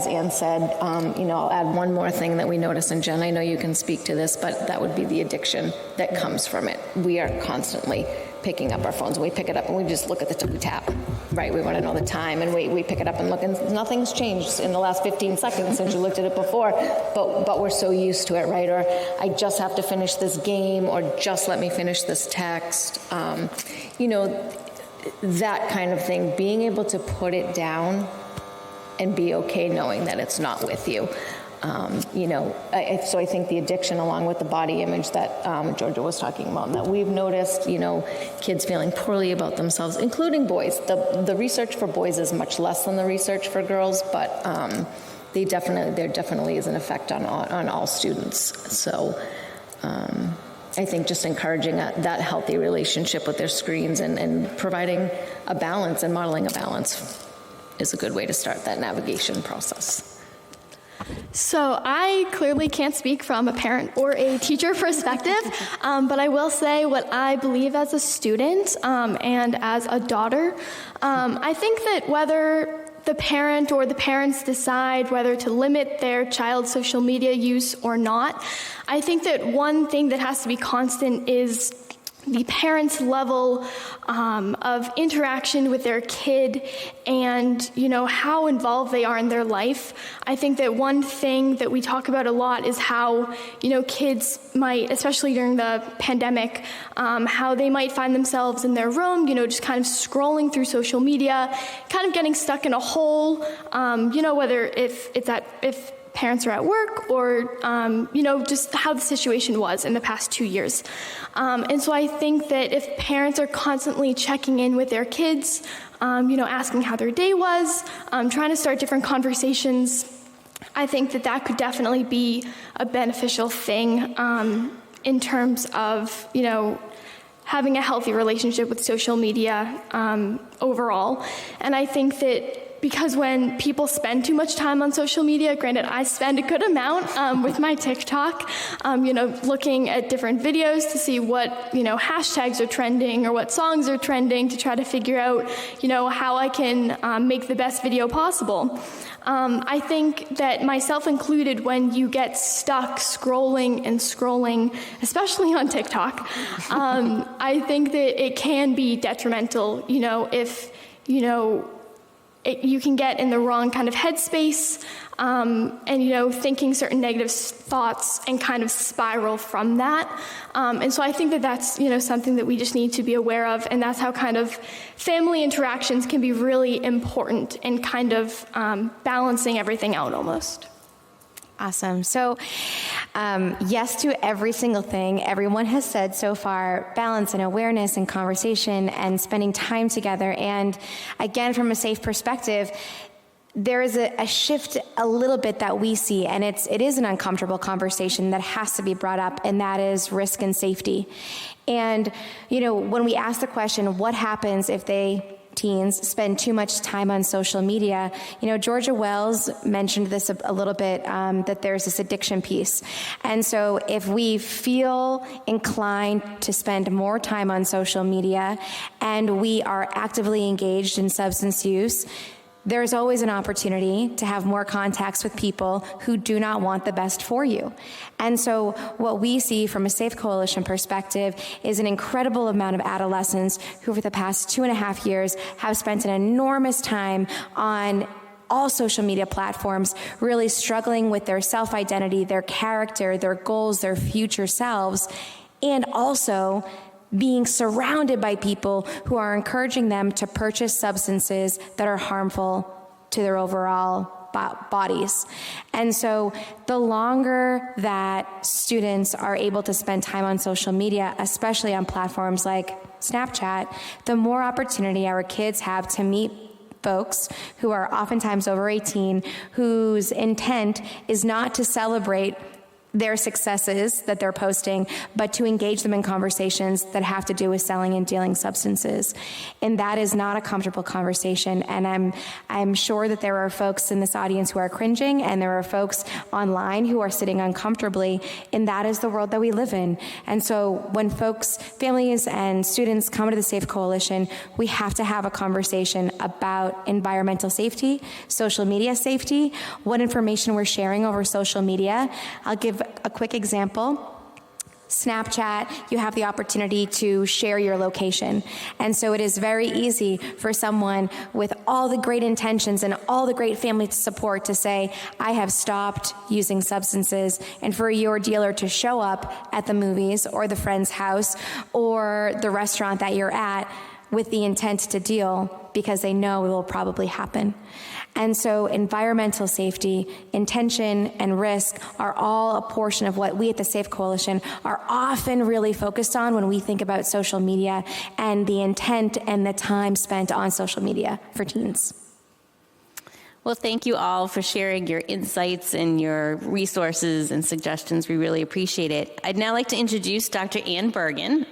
Ann said, I'll add one more thing that we notice, and Jen, I know you can speak to this, but that would be the addiction that comes from it. We are constantly picking up our phones. We pick it up and we just look at we tap, right? We want to know the time, and we pick it up and look, and nothing's changed in the last 15 seconds since you looked at it before, but we're so used to it, right? Or I just have to finish this game, or just let me finish this text. That kind of thing, being able to put it down and be okay knowing that it's not with you. So I think the addiction, along with the body image that Georgia was talking about, that we've noticed, kids feeling poorly about themselves, including boys. The research for boys is much less than the research for girls, but there definitely is an effect on all students. So I think just encouraging that healthy relationship with their screens and providing a balance and modeling a balance is a good way to start that navigation process. So I clearly can't speak from a parent or a teacher perspective, but I will say what I believe as a student and as a daughter. I think that whether the parent or the parents decide whether to limit their child's social media use or not, I think that one thing that has to be constant is the parents' level of interaction with their kid and, how involved they are in their life. I think that one thing that we talk about a lot is how, kids might, especially during the pandemic, how they might find themselves in their room, just kind of scrolling through social media, kind of getting stuck in a hole, whether if parents are at work or, just how the situation was in the past 2 years. And so I think that if parents are constantly checking in with their kids, asking how their day was, trying to start different conversations, I think that could definitely be a beneficial thing in terms of, having a healthy relationship with social media overall. And I think that because when people spend too much time on social media, granted, I spend a good amount with my TikTok, looking at different videos to see what, hashtags are trending or what songs are trending to try to figure out, how I can make the best video possible. I think that myself included, when you get stuck scrolling, especially on TikTok, I think that it can be detrimental, if, you can get in the wrong kind of headspace and, thinking certain negative thoughts and kind of spiral from that. And so I think that that's, something that we just need to be aware of. And that's how kind of family interactions can be really important in kind of balancing everything out almost. Awesome. So, yes to every single thing everyone has said so far: balance and awareness and conversation and spending time together. And again, from a safe perspective, there is a shift a little bit that we see, and it is an uncomfortable conversation that has to be brought up, and that is risk and safety. And, when we ask the question, what happens if teens spend too much time on social media? Georgia Wells mentioned this a little bit, that there's this addiction piece. And so if we feel inclined to spend more time on social media and we are actively engaged in substance use, there's always an opportunity to have more contacts with people who do not want the best for you. And so what we see from a Safe Coalition perspective is an incredible amount of adolescents who, for the past 2.5 years, have spent an enormous time on all social media platforms, really struggling with their self-identity, their character, their goals, their future selves, and also being surrounded by people who are encouraging them to purchase substances that are harmful to their overall bodies. And so the longer that students are able to spend time on social media, especially on platforms like Snapchat, the more opportunity our kids have to meet folks who are oftentimes over 18, whose intent is not to celebrate their successes that they're posting, but to engage them in conversations that have to do with selling and dealing substances. And that is not a comfortable conversation. And I'm sure that there are folks in this audience who are cringing, and there are folks online who are sitting uncomfortably, and that is the world that we live in. And so when folks, families and students come to the Safe Coalition, we have to have a conversation about environmental safety, social media safety, what information we're sharing over social media. I'll give a quick example. Snapchat, you have the opportunity to share your location. And so it is very easy for someone with all the great intentions and all the great family support to say, I have stopped using substances, and for your dealer to show up at the movies or the friend's house or the restaurant that you're at with the intent to deal because they know it will probably happen. And so environmental safety, intention, and risk are all a portion of what we at the Safe Coalition are often really focused on when we think about social media and the intent and the time spent on social media for teens. Well, thank you all for sharing your insights and your resources and suggestions. We really appreciate it. I'd now like to introduce Dr. Ann Burgin,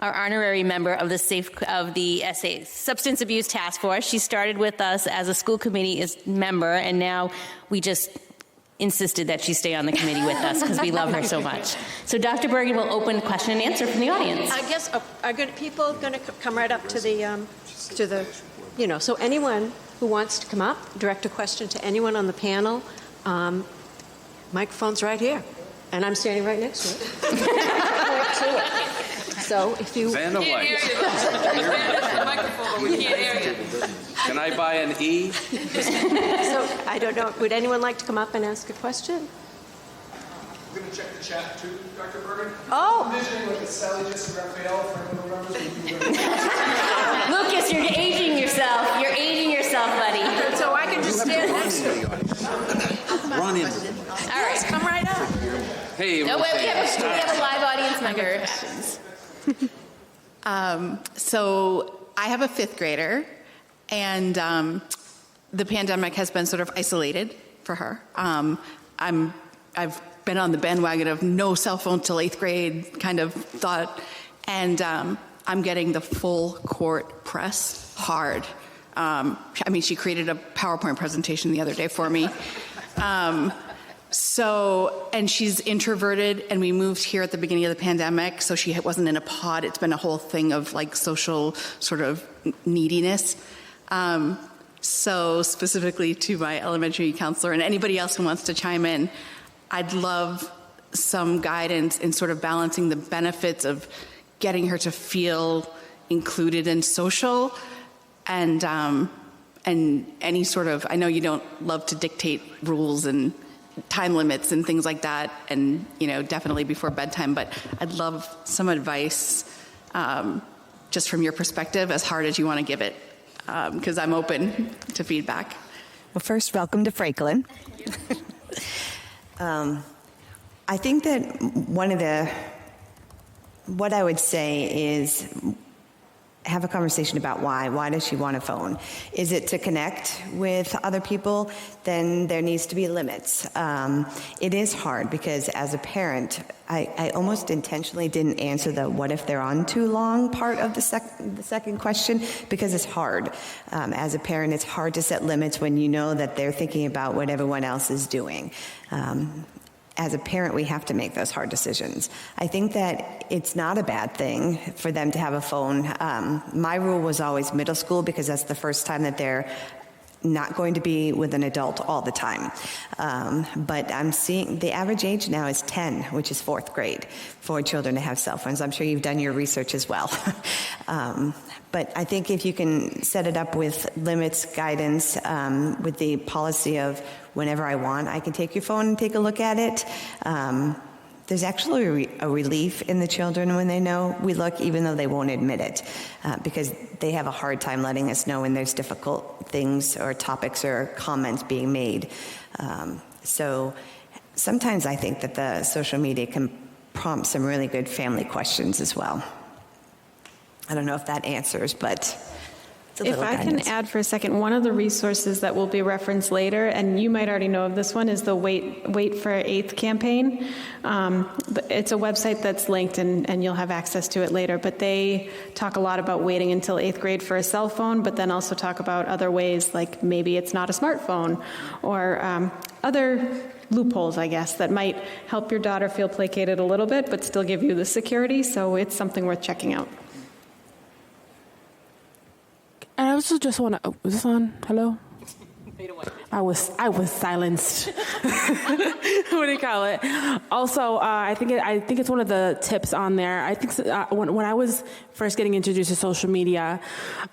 our honorary member of the Substance Abuse Task Force. She started with us as a school committee member, and now we just insisted that she stay on the committee with us because we love her so much. So Dr. Burgin will open question and answer from the audience. I guess, are people going to come right up to the, so anyone who wants to come up, direct a question to anyone on the panel, microphone's right here, and I'm standing right next to it. So if you... Vanna White. Can I buy an E? So I don't know. Would anyone like to come up and ask a question? We're going to check the chat too, Dr. Burgin. Oh! I'm envisioning like a Sally Jessica Raphael, Franklin members. Lucas, you're aging yourself. You're aging yourself, buddy. So I can just stand next to you. Run in. All right. Come right up. Hey, No, wait, we have a live audience member. So I have a fifth grader, and the pandemic has been sort of isolated for her. I've been on the bandwagon of no cell phone till 8th grade kind of thought, and I'm getting the full court press hard. She created a PowerPoint presentation the other day for me. And she's introverted, and we moved here at the beginning of the pandemic, so she wasn't in a pod. It's been a whole thing of like social sort of neediness. So specifically to my elementary counselor and anybody else who wants to chime in, I'd love some guidance in sort of balancing the benefits of getting her to feel included and social, and any sort of, I know you don't love to dictate rules and time limits and things like that, and definitely before bedtime, but I'd love some advice just from your perspective, as hard as you want to give it, because I'm open to feedback. Well, first, welcome to Franklin. I think that what I would say is have a conversation about why. Why does she want a phone? Is it to connect with other people? Then there needs to be limits. It is hard because as a parent, I almost intentionally didn't answer the what if they're on too long part of the second question, because it's hard. As a parent, it's hard to set limits when you know that they're thinking about what everyone else is doing. As a parent, we have to make those hard decisions. I think that it's not a bad thing for them to have a phone. My rule was always middle school, because that's the first time that they're not going to be with an adult all the time. But I'm seeing the average age now is 10, which is 4th grade, for children to have cell phones. I'm sure you've done your research as well. But I think if you can set it up with limits, guidance, with the policy of whenever I want, I can take your phone and take a look at it. There's actually a relief in the children when they know we look, even though they won't admit it, because they have a hard time letting us know when there's difficult things or topics or comments being made. So sometimes I think that the social media can prompt some really good family questions as well. I don't know if that answers, but it's a little guidance. Can add for a second, one of the resources that will be referenced later, and you might already know of this one, is the Wait for 8th campaign. It's a website that's linked, and you'll have access to it later, but they talk a lot about waiting until 8th grade for a cell phone, but then also talk about other ways, like maybe it's not a smartphone, or other loopholes, I guess, that might help your daughter feel placated a little bit, but still give you the security, so it's something worth checking out. And I also just want to, is this on? Hello? I was silenced. What do you call it? Also, I think it's one of the tips on there. I think when I was first getting introduced to social media,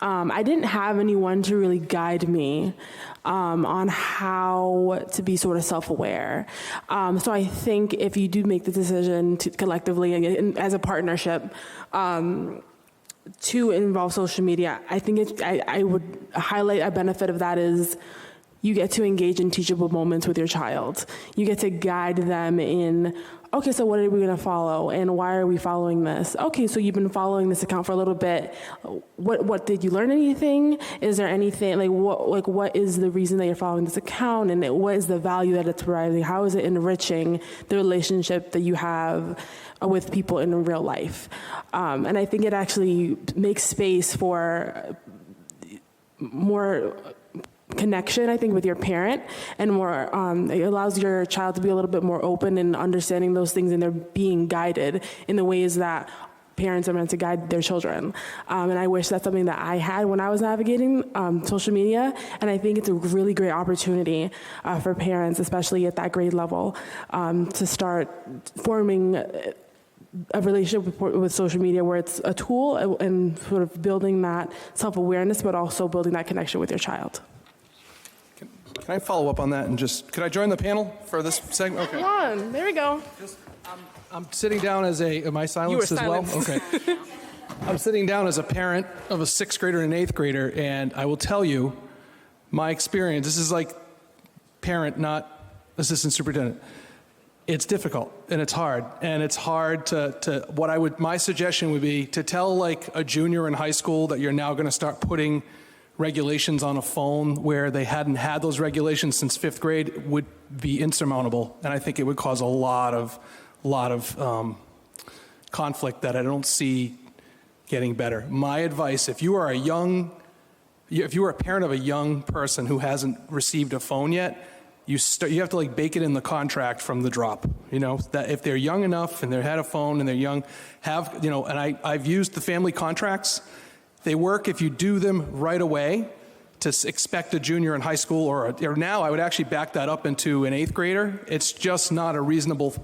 I didn't have anyone to really guide me on how to be sort of self-aware. So I think if you do make the decision to collectively and as a partnership to involve social media, I think I would highlight a benefit of that is you get to engage in teachable moments with your child. You get to guide them in, okay, so what are we going to follow, and why are we following this? Okay, so you've been following this account for a little bit. What did you learn anything? Is there anything what is the reason that you're following this account, and what is the value that it's providing? How is it enriching the relationship that you have with people in real life? And I think it actually makes space for more connection, I think, with your parent, and more it allows your child to be a little bit more open and understanding those things, and they're being guided in the ways that parents are meant to guide their children. And I wish that's something that I had when I was navigating social media, and I think it's a really great opportunity for parents, especially at that grade level, to start forming a relationship with social media where it's a tool and sort of building that self-awareness, but also building that connection with your child. Can I follow up on that and could I join the panel for this segment? Okay. Come on, there we go. I'm sitting down as am I silenced as well? Okay. I'm sitting down as a parent of a 6th grader and an 8th grader, and I will tell you my experience. This is like parent, not assistant superintendent. It's difficult and it's hard, to my suggestion would be to tell like a junior in high school that you're now going to start putting regulations on a phone where they hadn't had those regulations since 5th grade would be insurmountable, and I think it would cause a lot of conflict that I don't see getting better. My advice: if you are a parent of a young person who hasn't received a phone yet, you have to like bake it in the contract from the drop. That if they're young enough and they had a phone and they're young, and I've used the family contracts. They work if you do them right away. To expect a junior in high school or now I would actually back that up into an 8th grader. It's just not a reasonable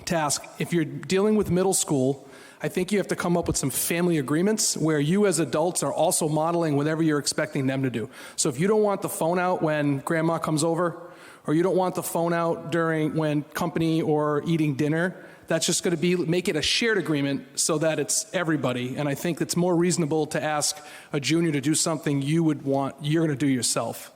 task. If you're dealing with middle school, I think you have to come up with some family agreements where you as adults are also modeling whatever you're expecting them to do. So if you don't want the phone out when grandma comes over, or you don't want the phone out when company or eating dinner, that's just going to make it a shared agreement so that it's everybody. And I think it's more reasonable to ask a junior to do something you're going to do yourself.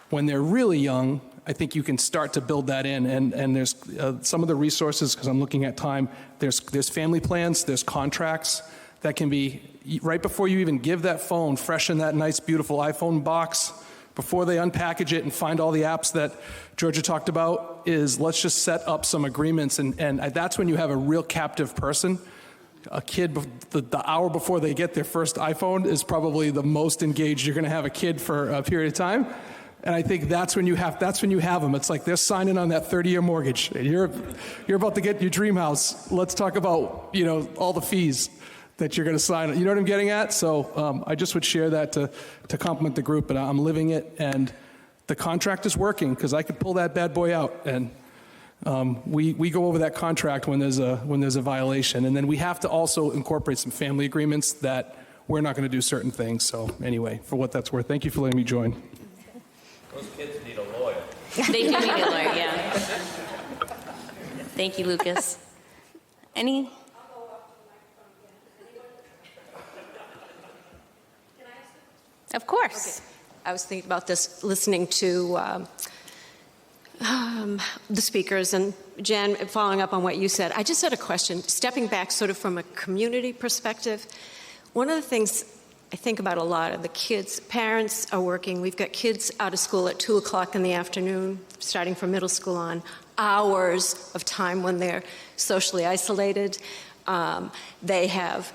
When they're really young, I think you can start to build that in. And there's some of the resources, because I'm looking at time, there's family plans, there's contracts that can be, right before you even give that phone, fresh in that nice, beautiful iPhone box, before they unpackage it and find all the apps that Georgia talked about, is let's just set up some agreements. And that's when you have a real captive person. A kid, the hour before they get their first iPhone is probably the most engaged you're going to have a kid for a period of time. And I think that's when you have them. It's like they're signing on that 30-year mortgage. And you're about to get your dream house. Let's talk about, all the fees that you're going to sign. You know what I'm getting at? So I just would share that to compliment the group, but I'm living it, and the contract is working because I could pull that bad boy out, and we go over that contract when there's a violation, and then we have to also incorporate some family agreements that we're not going to do certain things. So anyway, for what that's worth, thank you for letting me join. Those kids need a lawyer. They do need a lawyer, yeah. Thank you, Lucas. Any? Of course. Okay. I was thinking about this, listening to the speakers, and Jen, following up on what you said. I just had a question, stepping back sort of from a community perspective. One of the things I think about a lot are the kids. Parents are working. We've got kids out of school at 2 o'clock in the afternoon, starting from middle school on, hours of time when they're socially isolated. They have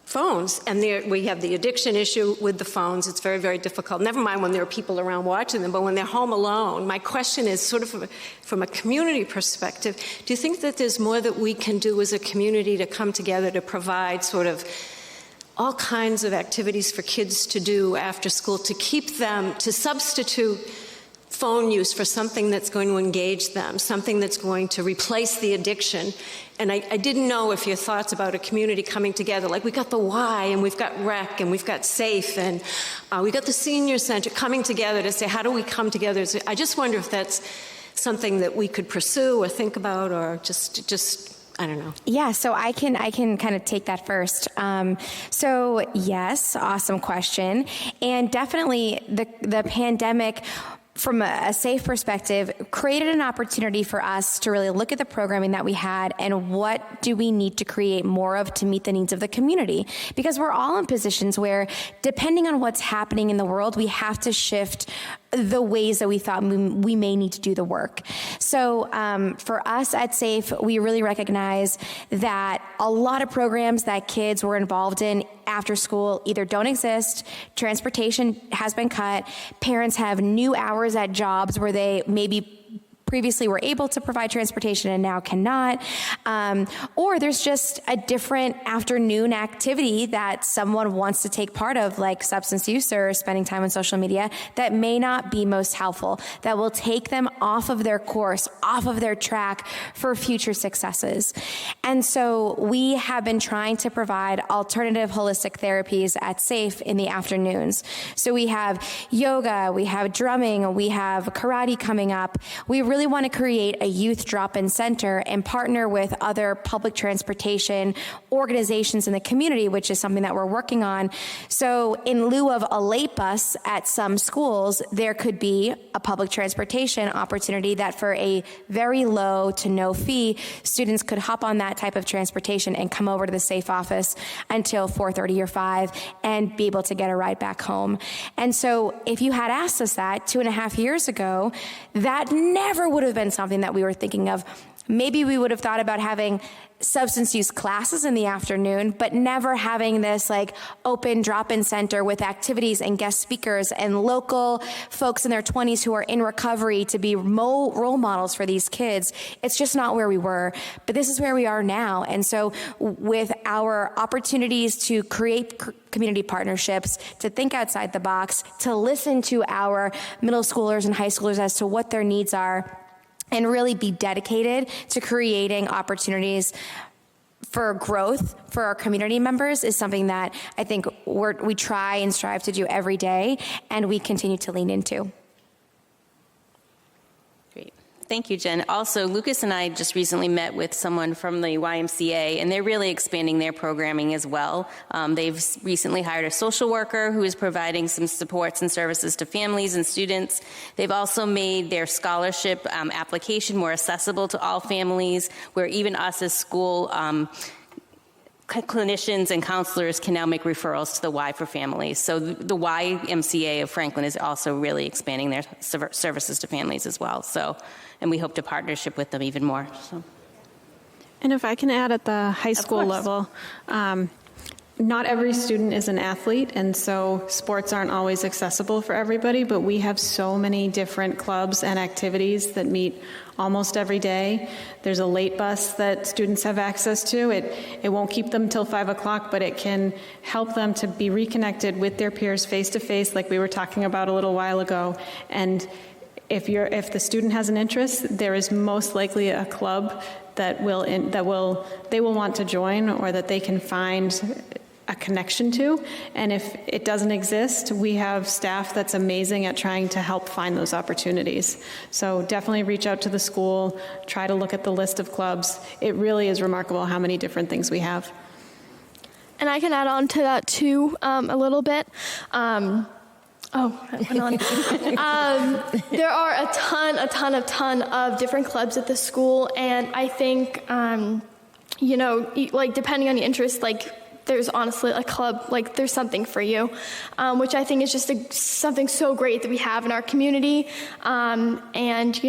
phones, and we have the addiction issue with the phones. It's very, very difficult. Never mind when there are people around watching them, but when they're home alone, my question is sort of from a community perspective, do you think that there's more that we can do as a community to come together to provide sort of all kinds of activities for kids to do after school to keep them, to substitute phone use for something that's going to engage them, something that's going to replace the addiction. And I didn't know if your thoughts about a community coming together, like we got the Y and we've got Rec and we've got Safe and we got the Senior Center coming together to say, how do we come together? So I just wonder if that's something that we could pursue or think about, or just I don't know. Yeah, so I can kind of take that first. So yes, awesome question. And definitely the pandemic, from a safe perspective, created an opportunity for us to really look at the programming that we had and what do we need to create more of to meet the needs of the community. Because we're all in positions where, depending on what's happening in the world, we have to shift the ways that we thought we may need to do the work. So for us at SAFE, we really recognize that a lot of programs that kids were involved in after school either don't exist, transportation has been cut, parents have new hours at jobs where they maybe previously were able to provide transportation and now cannot, or there's just a different afternoon activity that someone wants to take part of, like substance use or spending time on social media, that may not be most helpful, that will take them off of their course, off of their track for future successes. And so we have been trying to provide alternative holistic therapies at SAFE in the afternoons. So we have yoga, we have drumming, we have karate coming up. We really want to create a youth drop-in center and partner with other public transportation organizations in the community, which is something that we're working on. So in lieu of a late bus at some schools, there could be a public transportation opportunity that for a very low to no fee, students could hop on that type of transportation and come over to the SAFE office until 4:30 or 5 and be able to get a ride back home. And so if you had asked us that 2.5 years ago, that never would have been something that we were thinking of. Maybe we would have thought about having substance use classes in the afternoon, but never having this like open drop-in center with activities and guest speakers and local folks in their 20s who are in recovery to be role models for these kids. It's just not where we were, but this is where we are now. And so with our opportunities to create community partnerships, to think outside the box, to listen to our middle schoolers and high schoolers as to what their needs are, and really be dedicated to creating opportunities for growth for our community members is something that I think we try and strive to do every day, and we continue to lean into. Great. Thank you, Jen. Also, Lucas and I just recently met with someone from the YMCA, and they're really expanding their programming as well. They've recently hired a social worker who is providing some supports and services to families and students. They've also made their scholarship application more accessible to all families, where even us as school clinicians and counselors can now make referrals to the Y for families. So the YMCA of Franklin is also really expanding their services to families as well. So, and we hope to partnership with them even more. So. And if I can add at the high school level, not every student is an athlete, and so sports aren't always accessible for everybody, but we have so many different clubs and activities that meet almost every day. There's a late bus that students have access to. It won't keep them till 5 o'clock, but it can help them to be reconnected with their peers face to face, like we were talking about a little while ago. And if the student has an interest, there is most likely a club that they will want to join, or that they can find a connection to. And if it doesn't exist, we have staff that's amazing at trying to help find those opportunities. So definitely reach out to the school, try to look at the list of clubs. It really is remarkable how many different things we have. And I can add on to that too, a little bit. There are a ton of different clubs at the school, and I think, like depending on your interest, like there's honestly a club, like there's something for you, which I think is just something so great that we have in our community. And,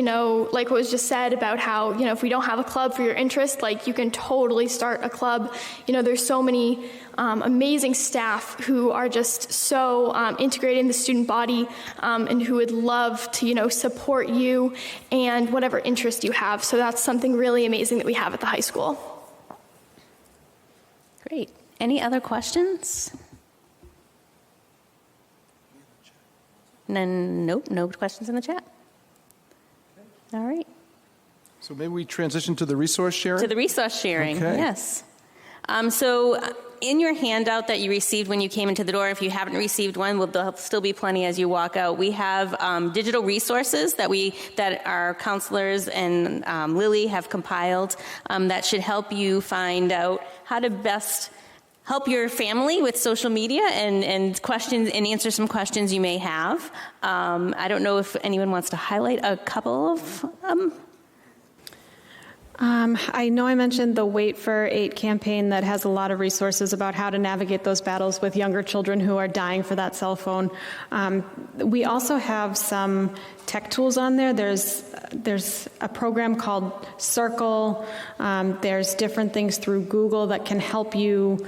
like what was just said about how, if we don't have a club for your interest, like you can totally start a club. There's so many amazing staff who are just so integrated in the student body, and who would love to, support you and whatever interest you have. So that's something really amazing that we have at the high school. Great. Any other questions? Nope, no questions in the chat. All right. So maybe we transition to the resource sharing? To the resource sharing, okay. Yes. So in your handout that you received when you came into the door, if you haven't received one, there'll still be plenty as you walk out. We have digital resources that our counselors and Lily have compiled that should help you find out how to best help your family with social media and questions and answer some questions you may have. I don't know if anyone wants to highlight a couple of I know I mentioned the Wait for 8 campaign that has a lot of resources about how to navigate those battles with younger children who are dying for that cell phone. We also have some tech tools on there. There's a program called Circle. There's different things through Google that can help you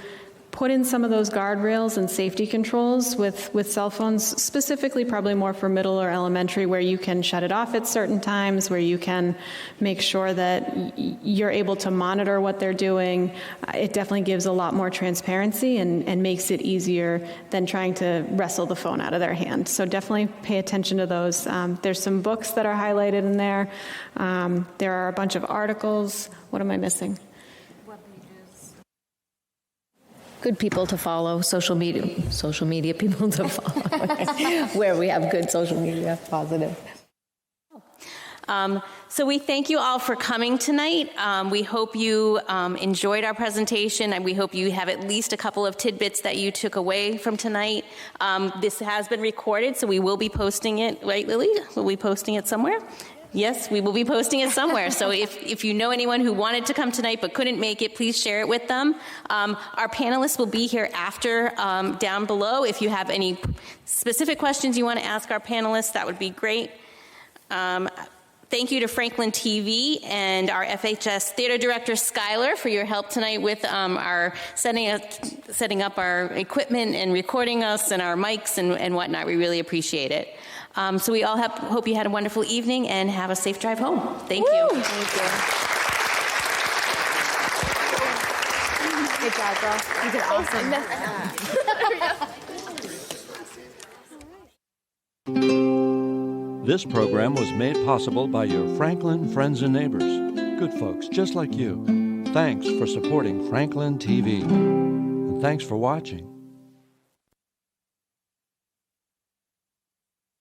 put in some of those guardrails and safety controls with cell phones, specifically probably more for middle or elementary, where you can shut it off at certain times, where you can make sure that you're able to monitor what they're doing. It definitely gives a lot more transparency and makes it easier than trying to wrestle the phone out of their hand. So definitely pay attention to those. There's some books that are highlighted in there. There are a bunch of articles. What am I missing? Good people to follow, social media people to follow, where we have good social media, positive. So we thank you all for coming tonight. We hope you enjoyed our presentation, and we hope you have at least a couple of tidbits that you took away from tonight. This has been recorded, so we will be posting it, right, Lily? We'll be posting it somewhere? Yes, we will be posting it somewhere. So if you know anyone who wanted to come tonight but couldn't make it, please share it with them. Our panelists will be here after, down below. If you have any specific questions you want to ask our panelists, that would be great. Thank you to Franklin TV and our FHS Theater Director, Skylar, for your help tonight with our setting up our equipment and recording us and our mics and whatnot. We really appreciate it. So we all hope you had a wonderful evening and have a safe drive home. Thank you. Thank you. Good job, girl. You did awesome. This program was made possible by your Franklin friends and neighbors. Good folks just like you. Thanks for supporting Franklin TV. And thanks for watching.